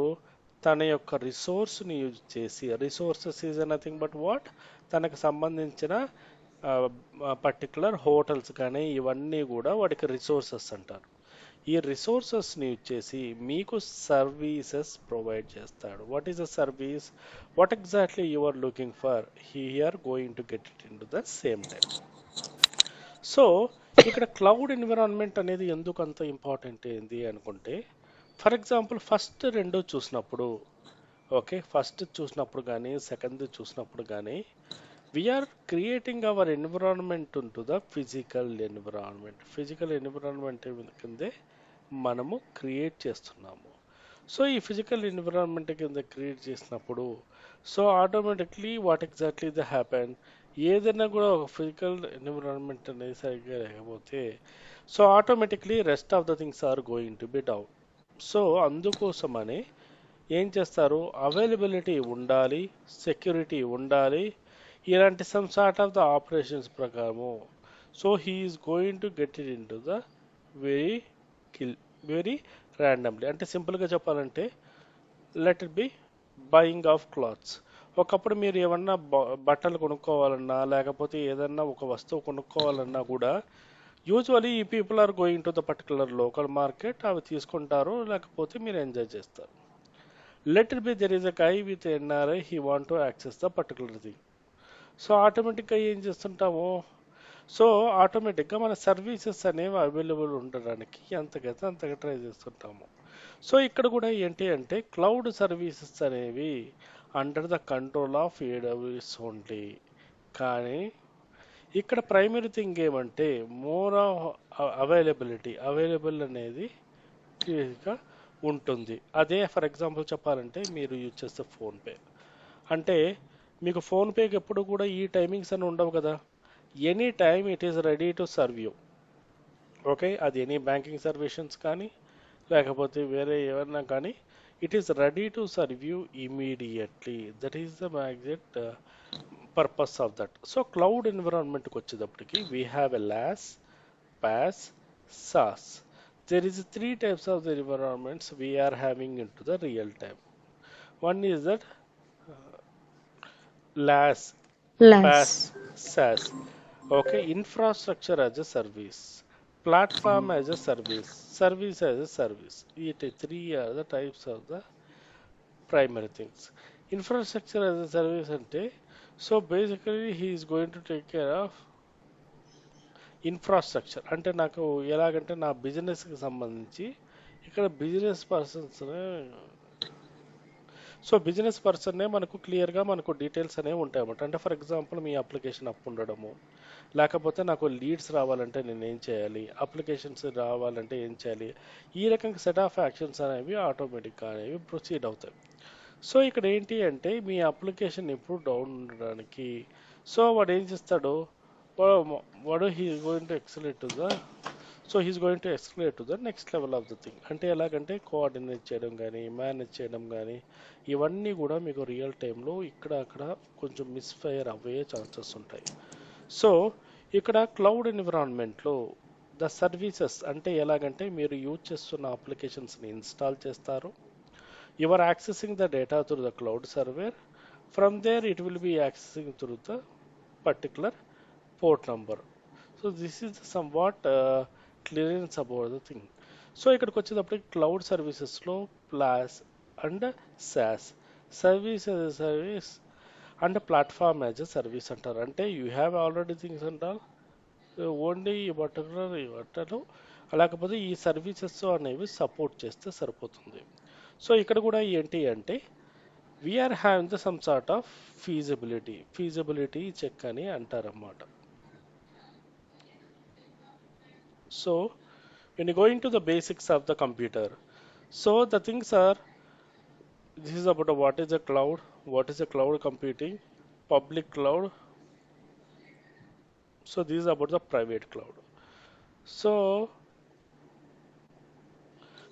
తన యొక్క రిసోర్స్ని యూజ్ చేసి, resources is nothing but what, తనకు సంబంధించిన పర్టికులర్ హోటల్స్ కానీ ఇవన్నీ కూడా వాడికి రిసోర్సెస్ అంటారు. ఈ రిసోర్సెస్ని యూజ్ చేసి మీకు సర్వీసెస్ ప్రొవైడ్ చేస్తాడు. What is the service, what exactly you are looking for, are going to get it in to the same time. So ఇక్కడ క్లౌడ్ ఎన్విరాన్మెంట్ అనేది ఎందుకు అంత ఇంపార్టెంట్ ఏంది అనుకుంటే, ఫర్ ఎగ్జాంపుల్ ఫస్ట్ రెండు చూసినప్పుడు, ఓకే, ఫస్ట్ చూసినప్పుడు కానీ సెకండ్ చూసినప్పుడు కానీ we are creating our environment to the physical environment. Physical environment కిందే మనము క్రియేట్ చేస్తున్నాము. సో ఈ ఫిజికల్ ఎన్విరాన్మెంట్ కింద క్రియేట్ చేసినప్పుడు so automatically what exactly the happen, ఏదైనా కూడా ఒక ఫిజికల్ ఎన్విరాన్మెంట్ అనేది సరిగ్గా లేకపోతే so automatically rest of the things are going to be down. So అందుకోసమని ఏం చేస్తారు, అవైలబిలిటీ ఉండాలి, సెక్యూరిటీ ఉండాలి, ఇలాంటి some sort of the operations ప్రకారము. So he's going to get it in to the very very randomly. అంటే సింపుల్గా చెప్పాలంటే let it be buying of clothes. ఒకప్పుడు మీరు ఏమన్నా బట్టలు కొనుక్కోవాలన్నా లేకపోతే ఏదన్నా ఒక వస్తువు కొనుక్కోవాలన్నా కూడా యూజువలీ ఈ people are going to the particular local market, అవి తీసుకుంటారు, లేకపోతే మీరు ఎంజాయ్ చేస్తారు. Let it be there is a guy with NRI, he want to access the particular thing. So ఆటోమేటిక్గా ఏం చేస్తుంటాము, సో ఆటోమేటిక్గా మన సర్వీసెస్ అనేవి అవైలబుల్ ఉండడానికి అంతగా ట్రై చేస్తుంటాము. సో ఇక్కడ కూడా ఏంటి అంటే క్లౌడ్ సర్వీసెస్ అనేవి under the control of AWS only. కానీ ఇక్కడ ప్రైమరీ థింగ్ ఏమంటే మోర్ అవైలబుల్ అనేది క్లియర్గా ఉంటుంది. అదే ఫర్ ఎగ్జాంపుల్ చెప్పాలంటే మీరు యూజ్ చేస్తే ఫోన్పే, అంటే మీకు ఫోన్పేకి ఎప్పుడు కూడా ఈ టైమింగ్స్ అని ఉండవు కదా, any time it is ready to serve you. Okay, అది ఎనీ బ్యాంకింగ్ సర్వీసెస్ కానీ లేకపోతే వేరే ఏమన్నా కానీ it is ready to serve you immediately. That is the exact purpose of that. So cloud ఎన్విరాన్మెంట్కి వచ్చేటప్పటికి we have a IaaS, PaaS, SaaS. There is three types of the environments we are having into the real time. One is that LAS, PaaS, LAS. SaaS. Okay, infrastructure as a service, platform as a service, service as a service. It three are the types of the primary things. Infrastructure as a service ante, so basically he is going to take care of infrastructure. అంటే నాకు ఎలాగంటే నా బిజినెస్కి సంబంధించి ఇక్కడ బిజినెస్ పర్సన్స్, సో బిజినెస్ పర్సన్నే మనకు క్లియర్గా మనకు డీటెయిల్స్ అనేవి ఉంటాయి అన్నమాట. అంటే for example me application up ఉండడము, లేకపోతే నాకు లీడ్స్ రావాలంటే నేను ఏం చేయాలి, అప్లికేషన్స్ రావాలంటే ఏం చేయాలి, ఈ రకంగా సెట్ ఆఫ్ యాక్షన్స్ అనేవి ఆటోమేటిక్గా అనేవి ప్రొసీడ్ అవుతాయి. సో ఇక్కడ ఏంటి అంటే మీ అప్లికేషన్ ఎప్పుడు డౌన్ ఉండడానికి సో వాడు ఏం చేస్తాడు, వాడు he's going to escalate to the, so he's going to escalate to the next level of the thing. అంటే ఎలాగంటే కోఆర్డినేట్ చేయడం కానీ మేనేజ్ చేయడం కానీ ఇవన్నీ కూడా మీకు రియల్ టైంలో ఇక్కడ అక్కడ కొంచెం మిస్ఫైర్ అవ్వే ఛాన్సెస్ ఉంటాయి. సో ఇక్కడ క్లౌడ్ ఎన్విరాన్మెంట్లో ద సర్వీసెస్ అంటే ఎలాగంటే మీరు యూజ్ చేస్తున్న అప్లికేషన్స్ని ఇన్స్టాల్ చేస్తారు, you are accessing the data through the cloud server. From there it will be accessing through the particular port number. So this is somewhat clearance about the thing. So ఇక్కడికి వచ్చేటప్పటికి క్లౌడ్ సర్వీసెస్లో PaaS and SaaS, service as a service and platform as a service అంటారు. అంటే యూ హ్యావ్ ఆల్రెడీ థింగ్స్ అంటారు, ఓన్లీ ఈ బట్టలు లేకపోతే ఈ సర్వీసెస్ అనేవి సపోర్ట్ చేస్తే సరిపోతుంది. సో ఇక్కడ కూడా ఏంటి అంటే we're having the some sort of feasibility check అని అంటారన్నమాట. So when you go into the basics of the computer, so the things are, this is about what is a cloud, what is a cloud computing, public cloud. So this is about the private cloud. So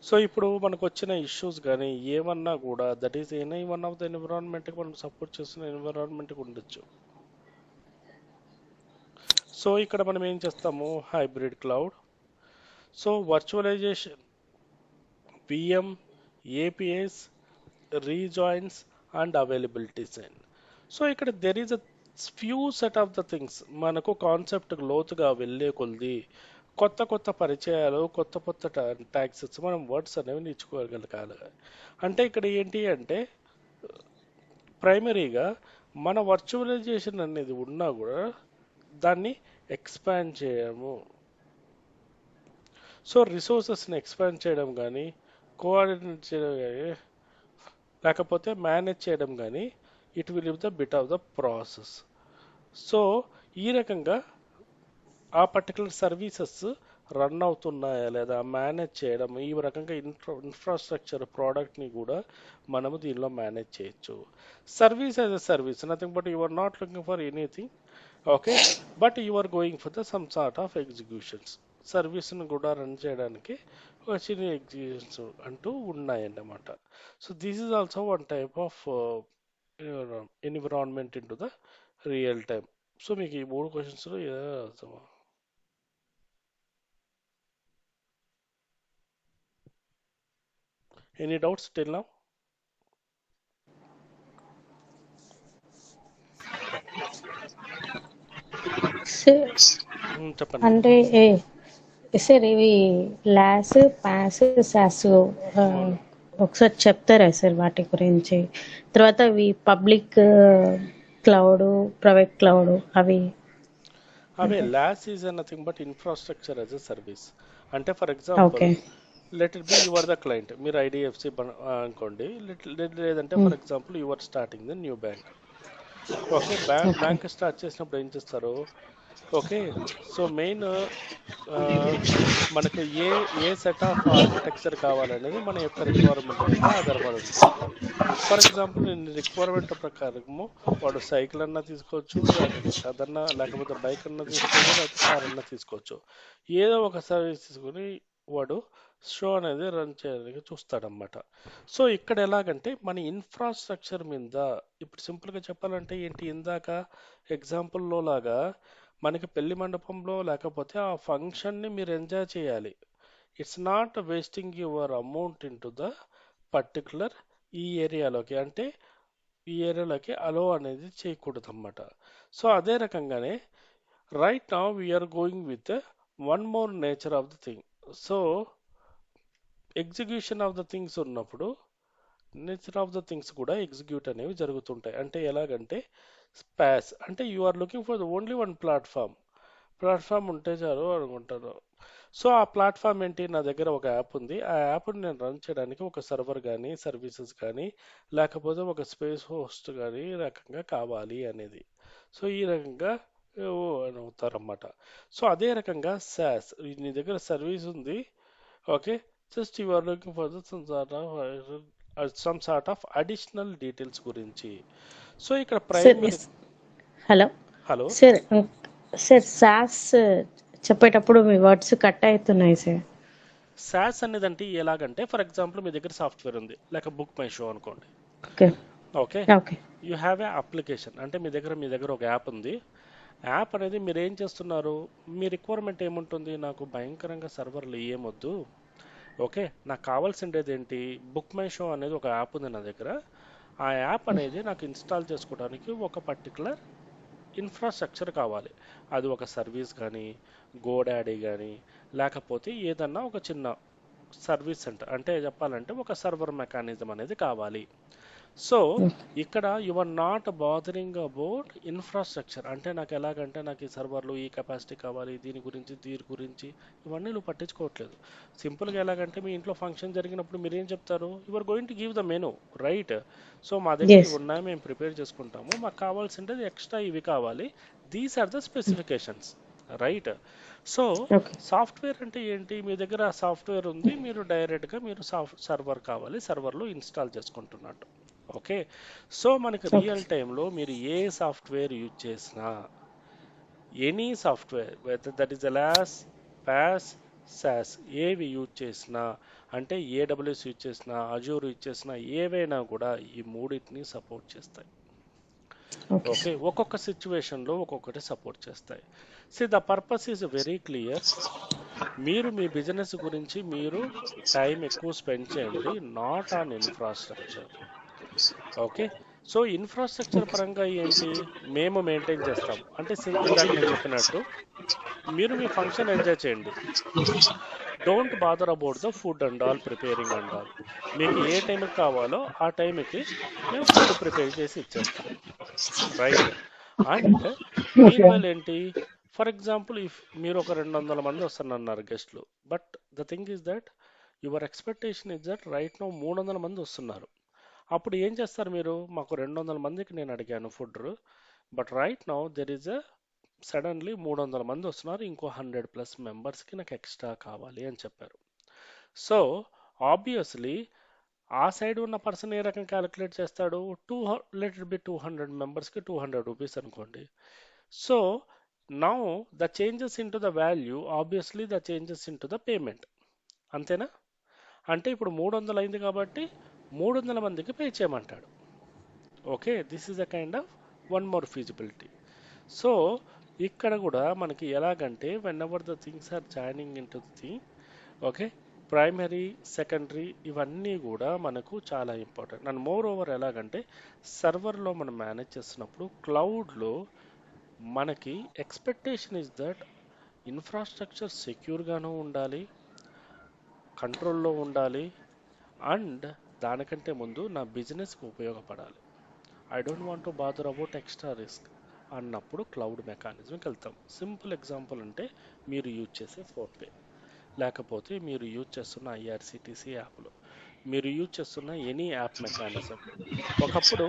so ఇప్పుడు మనకు వచ్చిన ఇష్యూస్ కానీ ఏమన్నా కూడా that is any one of the ఎన్విరాన్మెంట్కి మనం సపోర్ట్ చేస్తున్న ఎన్విరాన్మెంట్కి ఉండొచ్చు. సో ఇక్కడ మనం ఏం చేస్తాము, hybrid cloud, so virtualization, VM, APS, regions and availability design. So ఇక్కడ there is a few set of the things. మనకు కాన్సెప్ట్ లోతుగా వెళ్ళే కొద్ది కొత్త కొత్త పరిచయాలు, కొత్త కొత్త ట్యాక్సెస్, మనం వర్డ్స్ అనేవి నేర్చుకోగలగాలి. అంటే ఇక్కడ ఏంటి అంటే ప్రైమరీగా మన వర్చువలైజేషన్ అనేది ఉన్నా కూడా దాన్ని ఎక్స్పాండ్ చేయడము. సో రిసోర్సెస్ని ఎక్స్పాండ్ చేయడం కానీ, కోఆర్డినేట్ చేయడం కానీ, లేకపోతే మేనేజ్ చేయడం కానీ, it will live the bit of the process. So ఈ రకంగా ఆ పర్టికులర్ సర్వీసెస్ రన్ అవుతున్నాయా లేదా మేనేజ్ చేయడం, ఈ రకంగా ఇన్ఫ్రాస్ట్రక్చర్ ప్రోడక్ట్ని కూడా మనము దీనిలో మేనేజ్ చేయొచ్చు. Service as a service, nothing but you are not looking for anything, okay, but you are going for the some sort of executions. సర్వీస్ను కూడా రన్ చేయడానికి ఒక చిన్న ఎగ్జిక్యూషన్స్ అంటూ ఉన్నాయన్నమాట. So this is also one type of environment in to the real time. So మీకు ఈ 3 క్వశ్చన్స్లో ఏదైనా అర్థమా? Any doubts till now? Sir చెప్పండి. అంటే సార్ ఇవి లాస్, పాస్, సాస్ ఒకసారి చెప్తారా సార్ వాటి గురించి? తర్వాత ఇవి పబ్లిక్ క్లౌడ్, ప్రైవేట్ క్లౌడ్ అవి IaaS is nothing but infrastructure as a service. అంటే for example okay let it be your the client, మీరు ఐడిఎఫ్సి అనుకోండి, లేదంటే for example your starting the new bank. Okay, bank start చేసినప్పుడు ఏం చేస్తారు, ఓకే, సో మెయిన్ మనకు ఏ సెట్ ఆఫ్ ఆర్కిటెక్చర్ కావాలనేది మన యొక్క రిక్వైర్మెంట్ మీద ఆధారపడి ఉంటుంది. ఫర్ ఎగ్జాంపుల్ నేను రిక్వైర్మెంట్ ప్రకారము వాడు సైకిల్ అన్నా తీసుకోవచ్చు, అదన్నా, లేకపోతే బైక్ అన్నా తీసుకోవచ్చు, లేకపోతే కార్ అన్నా తీసుకోవచ్చు. ఏదో ఒక సర్వీస్ తీసుకుని వాడు షో అనేది రన్ చేయడానికి చూస్తాడనమాట. సో ఇక్కడ ఎలాగంటే మన ఇన్ఫ్రాస్ట్రక్చర్ మీద, ఇప్పుడు సింపుల్గా చెప్పాలంటే ఏంటి, ఇందాక ఎగ్జాంపుల్లో లాగా మనకి పెళ్లి మండపంలో లేకపోతే ఆ ఫంక్షన్ని మీరు ఎంజాయ్ చేయాలి. It's not wasting your amount in to the particular ఈ ఏరియాలోకి, అంటే ఈ ఏరియాలోకి అలో అనేది చేయకూడదు అన్నమాట. సో అదే రకంగానే right now we're going with one more nature of the thing. So execution of the things ఉన్నప్పుడు నేచర్ ఆఫ్ ద థింగ్స్ కూడా ఎగ్జిక్యూట్ అనేవి జరుగుతుంటాయి. అంటే ఎలాగంటే స్పాస్ అంటే you are looking for the only one platform ఉంటే చాలు అనుకుంటారు. సో ఆ ప్లాట్ఫామ్ ఏంటి, నా దగ్గర ఒక యాప్ ఉంది, ఆ యాప్ని నేను రన్ చేయడానికి ఒక సర్వర్ కానీ, సర్వీసెస్ కానీ, లేకపోతే ఒక స్పేస్ హోస్ట్ కానీ రకంగా కావాలి అనేది. సో ఈ రకంగా అని అవుతారన్నమాట. సో అదే రకంగా సాస్, నీ దగ్గర సర్వీస్ ఉంది, okay, just you are looking for the some sort of additional details గురించి. సో ఇక్కడ sir primary, hello hello, sir sir SaaS చెప్పేటప్పుడు మీ వర్డ్స్ కట్ అవుతున్నాయి సార్. సాస్ అనేది అంటే ఎలాగంటే ఫర్ ఎగ్జాంపుల్ మీ దగ్గర సాఫ్ట్వేర్ ఉంది, లేక బుక్ మై షో అనుకోండి, okay okay, okay you have a application. అంటే మీ దగ్గర ఒక యాప్ ఉంది. యాప్ అనేది మీరు ఏం చేస్తున్నారు, మీ రిక్వైర్మెంట్ ఏముంటుంది, నాకు భయంకరంగా సర్వర్లు ఏమొద్దు, ఓకే, నాకు కావాల్సిండేది ఏంటి, బుక్ మై షో అనేది ఒక యాప్ ఉంది నా దగ్గర, ఆ యాప్ అనేది నాకు ఇన్స్టాల్ చేసుకోవడానికి ఒక పర్టికులర్ ఇన్ఫ్రాస్ట్రక్చర్ కావాలి. అది ఒక సర్వీస్ కానీ, గోడాడీ కానీ, లేకపోతే ఏదన్నా ఒక చిన్న సర్వీస్ సెంటర్, అంటే చెప్పాలంటే ఒక సర్వర్ మెకానిజం అనేది కావాలి. సో ఇక్కడ you are not bothering about infrastructure. అంటే నాకు ఎలాగంటే నాకు ఈ సర్వర్లు, ఈ కెపాసిటీ కావాలి, దీని గురించి ఇవన్నీ నువ్వు పట్టించుకోవట్లేదు. సింపుల్గా ఎలాగంటే మీ ఇంట్లో ఫంక్షన్ జరిగినప్పుడు మీరు ఏం చెప్తారు, you are going to give the menu, right? So మా దగ్గర ఎస్ ఇవి ఉన్నాయి, మేము ప్రిపేర్ చేసుకుంటాము, మాకు కావాల్సింది ఎక్స్ట్రా ఇవి కావాలి, these are the specifications. Right. So okay. Software అంటే ఏంటి? మీ దగ్గర సాఫ్ట్వేర్ ఉంది, మీరు డైరెక్ట్గా మీరు సర్వర్ కావాలి, సర్వర్లో ఇన్స్టాల్ చేసుకుంటున్నట్టు. ఓకే. సో మనకి ఓకే. రియల్ టైంలో మీరు ఏ సాఫ్ట్వేర్ యూజ్ చేసినా, any software weather that is అలాస్, pass, sauce, ఏవి యూజ్ చేసినా, అంటే ఏడబ్ల్యూఎస్ యూజ్ చేసినా, అజూర్ యూజ్ చేసినా, ఏవైనా కూడా ఈ మూడింటిని సపోర్ట్ చేస్తాయి. Okay okay. సార్. ఒక్కొక్క సిచ్యువేషన్లో ఒక్కొక్కటి సపోర్ట్ చేస్తాయి. See the purpose is very clear. మీరు మీ బిజినెస్ గురించి మీరు టైం ఎక్కువ స్పెండ్ చేయండి, not on infrastructure. Okay. So infrastructure okay sir. పరంగా ఏంటి? మేము మెయింటైన్ చేస్తాం. అంటే ఇందాక నేను చెప్పినట్టు మీరు మీ ఫంక్షన్ ఎంజాయ్ చేయండి. Don't bother about the food and all, preparing and all. మీకు ఏ టైంకి కావాలో ఆ టైంకి మేము ఫుడ్ ప్రిపేర్ చేసి ఇచ్చేస్తాం. Right. And mean okay. While ఏంటి? ఫర్ ఎగ్జాంపుల్ ఇఫ్ మీరు ఒక 200 మంది వస్తున్నారు గెస్ట్లు, but the thing is that your expectation is that right no 300 మంది వస్తున్నారు. అప్పుడు ఏం చేస్తారు మీరు? మాకు 200 మందికి నేను అడిగాను food, but right now there is a suddenly 300 మంది వస్తున్నారు, ఇంకో 100+ మెంబర్స్కి నాకు ఎక్స్ట్రా కావాలి అని చెప్పారు. సో ఆబ్వియస్లీ ఆ సైడ్ ఉన్న పర్సన్ ఏ రకం క్యాలిక్యులేట్ చేస్తాడు? లెట్ ఇట్ బి 200 మెంబర్స్కి 200 రూపీస్ అనుకోండి. So now the changes in to the value, obviously the changes in to the payment. అంతేనా? అంటే ఇప్పుడు 300 అయింది కాబట్టి 300 మందికి పే చేయమంటాడు. Okay. This is a kind of one more feasibility. So ఇక్కడ కూడా మనకి ఎలాగంటే whenever the things are joining in to the thing, okay, primary, secondary ఇవన్నీ కూడా మనకు చాలా ఇంపార్టెంట్. అండ్ మోర్ ఓవర్ ఎలాగంటే సర్వర్లో మనం మేనేజ్ చేస్తున్నప్పుడు క్లౌడ్లో మనకి ఎక్స్పెక్టేషన్ ఇస్ దట్ ఇన్ఫ్రాస్ట్రక్చర్ సెక్యూర్గాను ఉండాలి, కంట్రోల్లో ఉండాలి, అండ్ దానికంటే ముందు నా బిజినెస్కి ఉపయోగపడాలి. I don't want to bother about extra risk అన్నప్పుడు క్లౌడ్ మెకానిజంకి వెళ్తాం. సింపుల్ ఎగ్జాంపుల్ అంటే మీరు యూజ్ చేసే ఫోన్పే, లేకపోతే మీరు యూజ్ చేస్తున్న ఐఆర్సిటిసి యాప్లో, మీరు యూజ్ చేస్తున్న ఎనీ యాప్ మెకానిజం. ఒకప్పుడు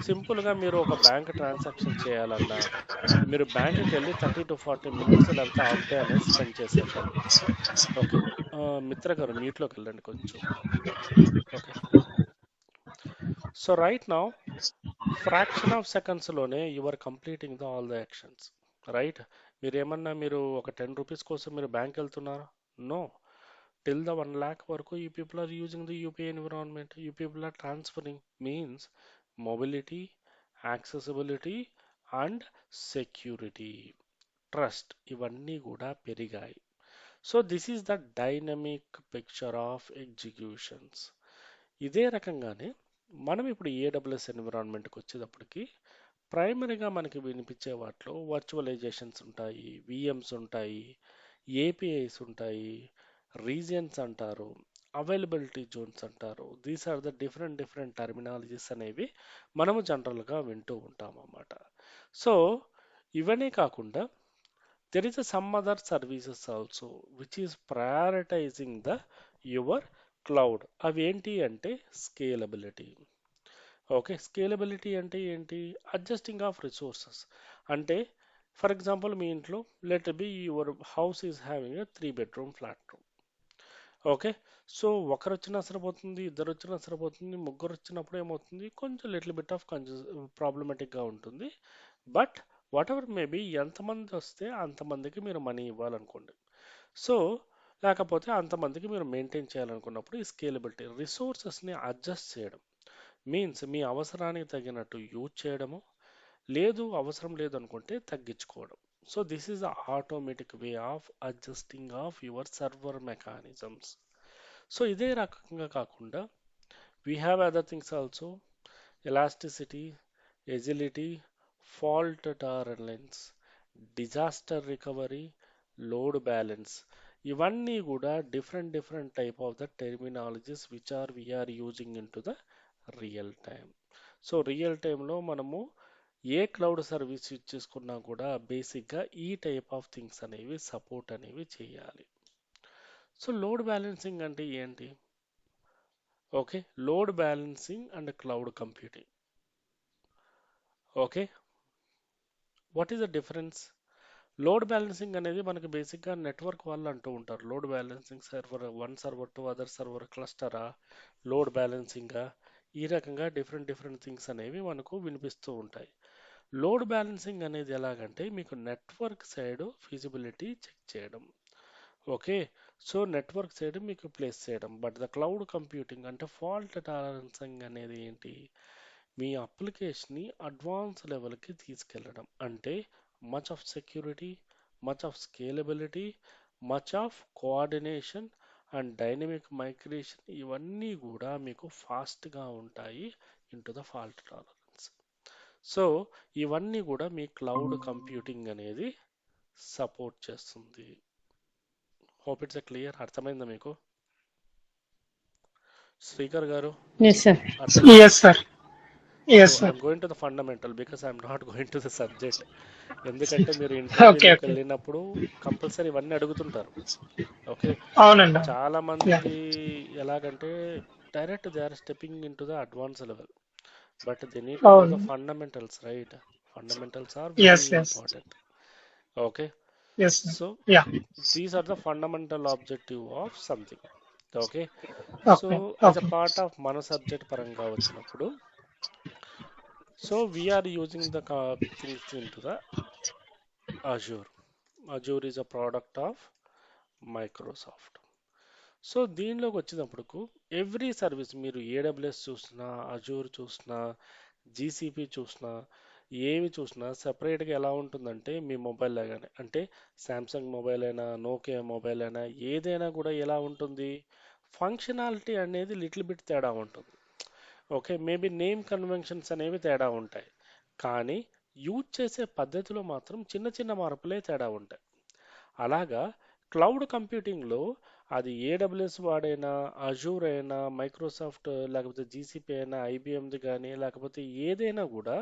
సింపుల్గా మీరు ఒక బ్యాంక్ ట్రాన్సాక్షన్ చేయాలన్నా మీరు బ్యాంకుకి వెళ్ళి 30 to 40 minutes లేకపోతే హాఫ్ డే అనేది స్పెండ్ చేసేవాళ్ళు. ఓకే. మిత్ర గారు మీట్లోకి వెళ్ళండి కొంచెం. Okay. So right now fraction of సెకండ్స్లోనే you are completing the all the actions. Right. మీరేమన్నా మీరు ఒక 10 రూపీస్ కోసం మీరు బ్యాంక్ వెళ్తున్నారా? నో. టిల్ ద 1 lakh వరకు you people are using the UPI environment. You people are transferring. Means mobility, accessibility and security, trust ఇవన్నీ కూడా పెరిగాయి. So this is the dynamic picture of executions. ఇదే రకంగానే మనం ఇప్పుడు ఏడబ్ల్యూఎస్ ఎన్విరాన్మెంట్కి వచ్చేటప్పటికి ప్రైమరీగా మనకి వినిపించే వాటిలో వర్చువలైజేషన్స్ ఉంటాయి, విఎమ్స్ ఉంటాయి, ఏపీఐస్ ఉంటాయి, రీజియన్స్ అంటారు, అవైలబిలిటీ జోన్స్ అంటారు. These are the different different terminologies అనేవి మనము జనరల్గా వింటూ ఉంటాం అన్నమాట. సో ఇవన్నీ కాకుండా there is a some other services also which is prioritizing the your cloud. అవి ఏంటి అంటే స్కేలబిలిటీ. ఓకే. స్కేలబిలిటీ అంటే ఏంటి? Adjusting of resources. అంటే ఫర్ ఎగ్జాంపుల్ మీ ఇంట్లో let be your house is having a 3 bedroom flat. Okay. So ఒకరు వచ్చినా సరిపోతుంది, ఇద్దరు వచ్చినా సరిపోతుంది, ముగ్గురు వచ్చినప్పుడు ఏమవుతుంది? కొంచెం లిటిల్ బిట్ ఆఫ్ ప్రాబ్లమెటిక్గా ఉంటుంది. బట్ వాట్ ఎవర్ మేబీ ఎంతమంది వస్తే అంతమందికి మీరు మనీ ఇవ్వాలనుకోండి. సో లేకపోతే అంతమందికి మీరు మెయింటైన్ చేయాలనుకున్నప్పుడు ఈ స్కేలబిలిటీ రిసోర్సెస్ని అడ్జస్ట్ చేయడం, మీన్స్ మీ అవసరానికి తగినట్టు యూజ్ చేయడము, లేదు అవసరం లేదు అనుకుంటే తగ్గించుకోవడం. So this is the automatic way of adjusting of your server mechanisms. So ఇదే రకంగా కాకుండా we have other things also. Elasticity, agility, fault tolerance, disaster recovery, load balance ఇవన్నీ కూడా different different type of the terminologies which are we're using in to the real time. So real టైంలో మనము ఏ క్లౌడ్ సర్వీస్ యూజ్ చేసుకున్నా కూడా బేసిక్గా ఈ టైప్ ఆఫ్ థింగ్స్ అనేవి సపోర్ట్ అనేవి చేయాలి. సో లోడ్ బ్యాలెన్సింగ్ అంటే ఏంటి? Okay. Load balancing and cloud computing. Okay. What is the difference? Load balancing అనేది మనకి బేసిక్గా నెట్వర్క్ వాళ్ళు అంటూ ఉంటారు. Load balancing server, one server to other server క్లస్టరా, లోడ్ బ్యాలెన్సింగా, ఈ రకంగా డిఫరెంట్ డిఫరెంట్ థింగ్స్ అనేవి మనకు వినిపిస్తూ ఉంటాయి. లోడ్ బ్యాలెన్సింగ్ అనేది ఎలాగంటే మీకు నెట్వర్క్ సైడ్ ఫీజిబిలిటీ చెక్ చేయడం. ఓకే, సో నెట్వర్క్ సైడ్ మీకు ప్లేస్ చేయడం. బట్ ద క్లౌడ్ కంప్యూటింగ్ అంటే ఫాల్ట్ టాలరెన్సింగ్ అనేది ఏంటి, మీ అప్లికేషన్ని అడ్వాన్స్ లెవెల్కి తీసుకెళ్ళడం. అంటే much of security, much of scalability, much of coordination and dynamic migration, ఇవన్నీ కూడా మీకు ఫాస్ట్గా ఉంటాయి into the fault tolerance. So ఇవన్నీ కూడా మీ క్లౌడ్ కంప్యూటింగ్ అనేది సపోర్ట్ చేస్తుంది. Hope it's clear. అర్థమైందా మీకు శ్రీకర్ గారు? Yes sir. అర్థమైందా? Yes, sir. Yes, so sir. I'm going to the fundamental because I'm not going to the subject. ఎందుకంటే మీరు Okay, ఇంటర్వ్యూలోకి okay. వెళ్ళినప్పుడు కంపల్సరీ ఇవన్నీ అడుగుతుంటారు. ఓకే, అవునండి. చాలా Yeah. మంది ఎలాగంటే direct they are stepping in to the advance level, but they need to know the అవును. Fundamentals, right? Fundamentals are Yes, very yes. Important. Okay, Yes, sir. So Yeah. These are the fundamental objective of something. Okay, so Okay. As a Okay. Part of మన సబ్జెక్ట్ పరంగా వచ్చినప్పుడు, so we're using the things in to the Azure. Azure is a product of Microsoft. So దీనిలోకి వచ్చినప్పుడు ఎవ్రీ సర్వీస్ మీరు ఏడబ్ల్యూఎస్ చూసినా, అజూర్ చూసినా, జీసీపీ చూసినా, ఏవి చూసినా సపరేట్గా ఎలా ఉంటుందంటే మీ మొబైల్ లాగానే, అంటే శాంసంగ్ మొబైల్ అయినా, నోకియా మొబైల్ అయినా, ఏదైనా కూడా ఎలా ఉంటుంది, ఫంక్షనాలిటీ అనేది లిటిల్ బిట్ తేడా ఉంటుంది. ఓకే, మేబీ నేమ్ కన్వెన్షన్స్ అనేవి తేడా ఉంటాయి, కానీ యూజ్ చేసే పద్ధతిలో మాత్రం చిన్న చిన్న మార్పులే తేడా ఉంటాయి. అలాగా క్లౌడ్ కంప్యూటింగ్లో అది ఏడబ్ల్యూఎస్ వాడైనా, అజూర్ అయినా, మైక్రోసాఫ్ట్ లేకపోతే జీసీపీ అయినా, ఐబిఎంది కానీ లేకపోతే ఏదైనా కూడా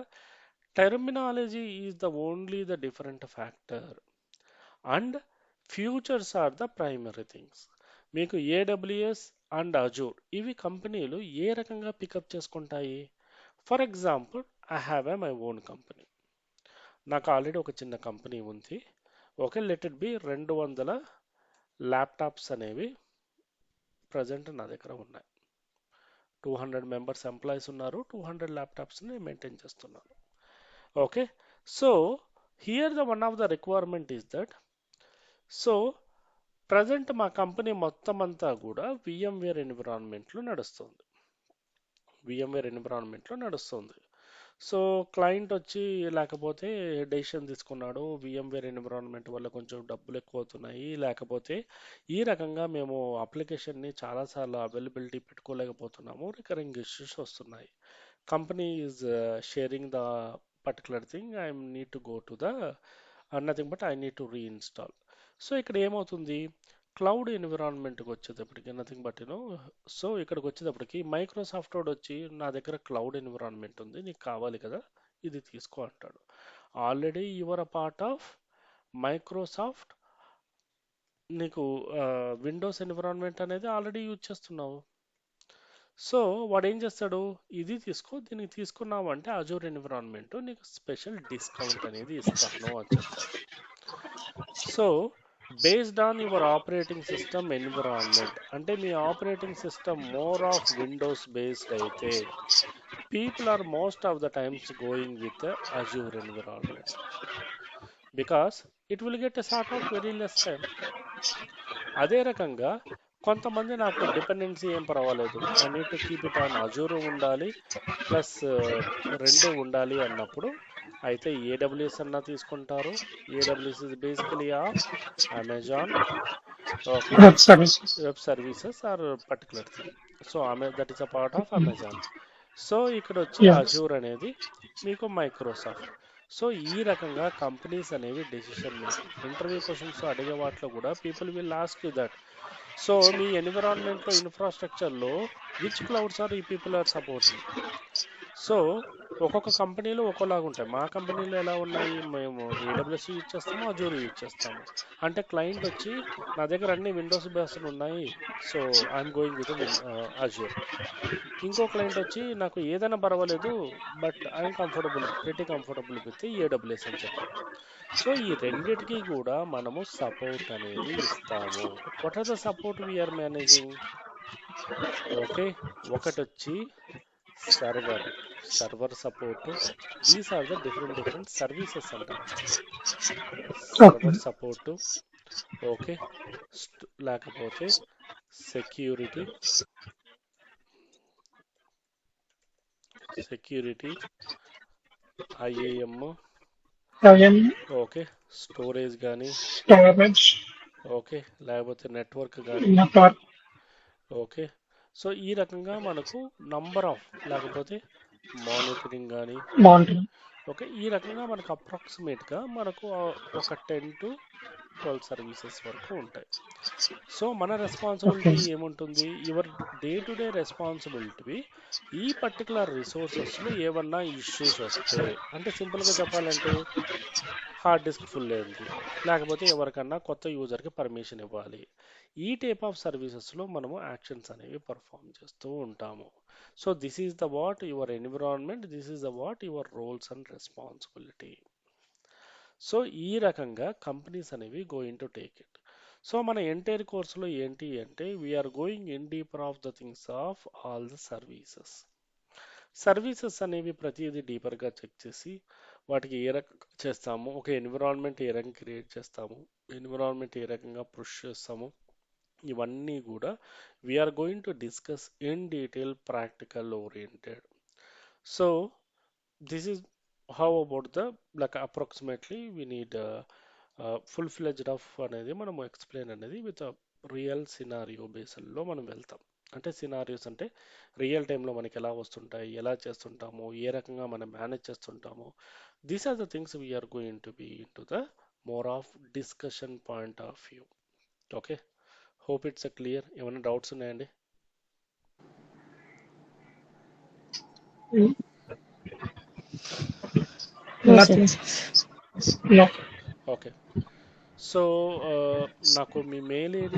terminology is the only the different factor and futures are the primary things. మీకు ఏడబ్ల్యూఎస్ అండ్ అజూర్ ఇవి కంపెనీలు ఏ రకంగా పికప్ చేసుకుంటాయి. For example, I have my own company. నాకు ఆల్రెడీ ఒక చిన్న కంపెనీ ఉంది. Okay, let it be 200 laptops అనేవి ప్రజెంట్ నా దగ్గర ఉన్నాయి. 200 మెంబర్స్ ఎంప్లాయీస్ ఉన్నారు. 200 ల్యాప్టాప్స్ని మెయింటైన్ చేస్తున్నాను. Okay, so here the one of the requirement is that, so present మా కంపెనీ మొత్తం అంతా కూడా విఎంవేర్ ఎన్విరాన్మెంట్లో నడుస్తుంది. విఎంవేర్ ఎన్విరాన్మెంట్లో నడుస్తుంది. సో క్లయింట్ వచ్చి లేకపోతే డెసిషన్ తీసుకున్నాడు, విఎంవేర్ ఎన్విరాన్మెంట్ వల్ల కొంచెం డబ్బులు ఎక్కువ అవుతున్నాయి, లేకపోతే ఈ రకంగా మేము అప్లికేషన్ని చాలాసార్లు అవైలబిలిటీ పెట్టుకోలేకపోతున్నాము, రికరింగ్ ఇష్యూస్ వస్తున్నాయి. Company is sharing the particular thing, I need to go to the nothing but I need to reinstall. So ఇక్కడ ఏమవుతుంది, క్లౌడ్ ఎన్విరాన్మెంట్కి వచ్చేటప్పటికి నథింగ్ బట్ సో ఇక్కడికి వచ్చేటప్పటికి మైక్రోసాఫ్ట్ వాడు వచ్చి నా దగ్గర క్లౌడ్ ఎన్విరాన్మెంట్ ఉంది, నీకు కావాలి కదా, ఇది తీసుకో అంటాడు. Already your a part of Microsoft, నీకు విండోస్ ఎన్విరాన్మెంట్ అనేది ఆల్రెడీ యూజ్ చేస్తున్నావు. సో వాడు ఏం చేస్తాడు, ఇది తీసుకో, దీనికి తీసుకున్నావు అంటే అజూర్ ఎన్విరాన్మెంట్ నీకు స్పెషల్ డిస్కౌంట్ అనేది ఇస్తాను అని చెప్తాడు. So based on your operating system environment, అంటే మీ operating system more of Windows based అయితే people are most of the times going with Azure environment because it will get a sort of very less time. అదే రకంగా కొంతమంది నాకు డిపెండెన్సీ ఏం పర్వాలేదు, I need to keep it on Azure ఉండాలి ప్లస్ రెండు ఉండాలి అన్నప్పుడు అయితే ఏడబ్ల్యూఎస్ అన్నా తీసుకుంటారు. AWS is basically of Amazon. Okay, Web services. Web services are particular thing. So that is a part of Amazon. So ఇక్కడ వచ్చి Yes. అజూర్ అనేది మీకు మైక్రోసాఫ్ట్. సో ఈ రకంగా కంపెనీస్ అనేవి డెసిషన్ మేకింగ్, ఇంటర్వ్యూ క్వశ్చన్స్ అడిగే వాటిలో కూడా people will ask you that. So మీ ఎన్విరాన్మెంట్లో ఇన్ఫ్రాస్ట్రక్చర్లో విచ్ క్లౌడ్స్ ఆర్ ఈ పీపుల్ ఆర్ సపోర్టింగ్. సో ఒక్కొక్క కంపెనీలో ఒక్కోలాగా ఉంటాయి. మా కంపెనీలో ఎలా ఉన్నాయి, మేము ఏడబ్ల్యూఎస్ యూజ్ చేస్తాము, అజూర్ యూజ్ చేస్తాము. అంటే క్లయింట్ వచ్చి నా దగ్గర అన్ని విండోస్ బేస్డ్ ఉన్నాయి, so I'm going with Azure. ఇంకో క్లయింట్ వచ్చి నాకు ఏదైనా పర్వాలేదు, but I'm comfortable, pretty comfortable with AWS అని చెప్తారు. సో ఈ రెండిటికి కూడా మనము సపోర్ట్ అనేది ఇస్తాము. What are the support we're managing? Okay, ఒకటి వచ్చి server support. These are the different services అంటాం అనమాట. Okay. సర్వర్ సపోర్ట్, ఓకే, లేకపోతే security, IAM, Again, okay, storage కానీ, storage, ఓకే, లేకపోతే నెట్వర్క్ కానీ, network, ఓకే. సో ఈ రకంగా మనకు నంబర్ ఆఫ్, లేకపోతే మానిటరింగ్ కానీ, monitoring. ఓకే, ఈ రకంగా మనకు అప్రాక్సిమేట్గా మనకు ఒక 10 to 12 సర్వీసెస్ వరకు ఉంటాయి. సో మన రెస్పాన్సిబిలిటీ Okay. ఏముంటుంది? Your day to day responsibility ఈ పర్టికులర్ రిసోర్సెస్లో ఏమన్నా ఇష్యూస్ వస్తే, అంటే సింపుల్గా చెప్పాలంటే హార్డ్ డిస్క్ ఫుల్ అయింది, లేకపోతే ఎవరికన్నా కొత్త యూజర్కి పర్మిషన్ ఇవ్వాలి, ఈ టైప్ ఆఫ్ సర్వీసెస్లో మనము యాక్షన్స్ అనేవి పర్ఫామ్ చేస్తూ ఉంటాము. So this is the what your environment, this is the what your roles and responsibility. So ఈ రకంగా కంపెనీస్ అనేవి going to take it. So మన ఎంటైర్ కోర్సులో ఏంటి అంటే we are going in deeper of the things of all the services అనేవి ప్రతిదీ డీపర్గా చెక్ చేసి వాటికి ఏ రకంగా చేస్తాము, ఒక ఎన్విరాన్మెంట్ ఏ రకంగా క్రియేట్ చేస్తాము, ఎన్విరాన్మెంట్ ఏ రకంగా పుష్ చేస్తాము, ఇవన్నీ కూడా we're going to discuss in detail, practical oriented. So this is how about the like approximately we need full fledged of అనేది మనము ఎక్స్ప్లెయిన్ అనేది విత్ రియల్ సినారియో బేస్లో మనం వెళ్తాం. అంటే సినారియోస్ అంటే రియల్ టైంలో మనకి ఎలా వస్తుంటాయి, ఎలా చేస్తుంటాము, ఏ రకంగా మనం మేనేజ్ చేస్తుంటాము. These are the things we're going to be in to the more of discussion point of view. Okay, hope it's clear. ఏమైనా డౌట్స్ ఉన్నాయండి? No, sir. Nothing. No. Okay. So నాకు మీ మెయిల్ ఐడి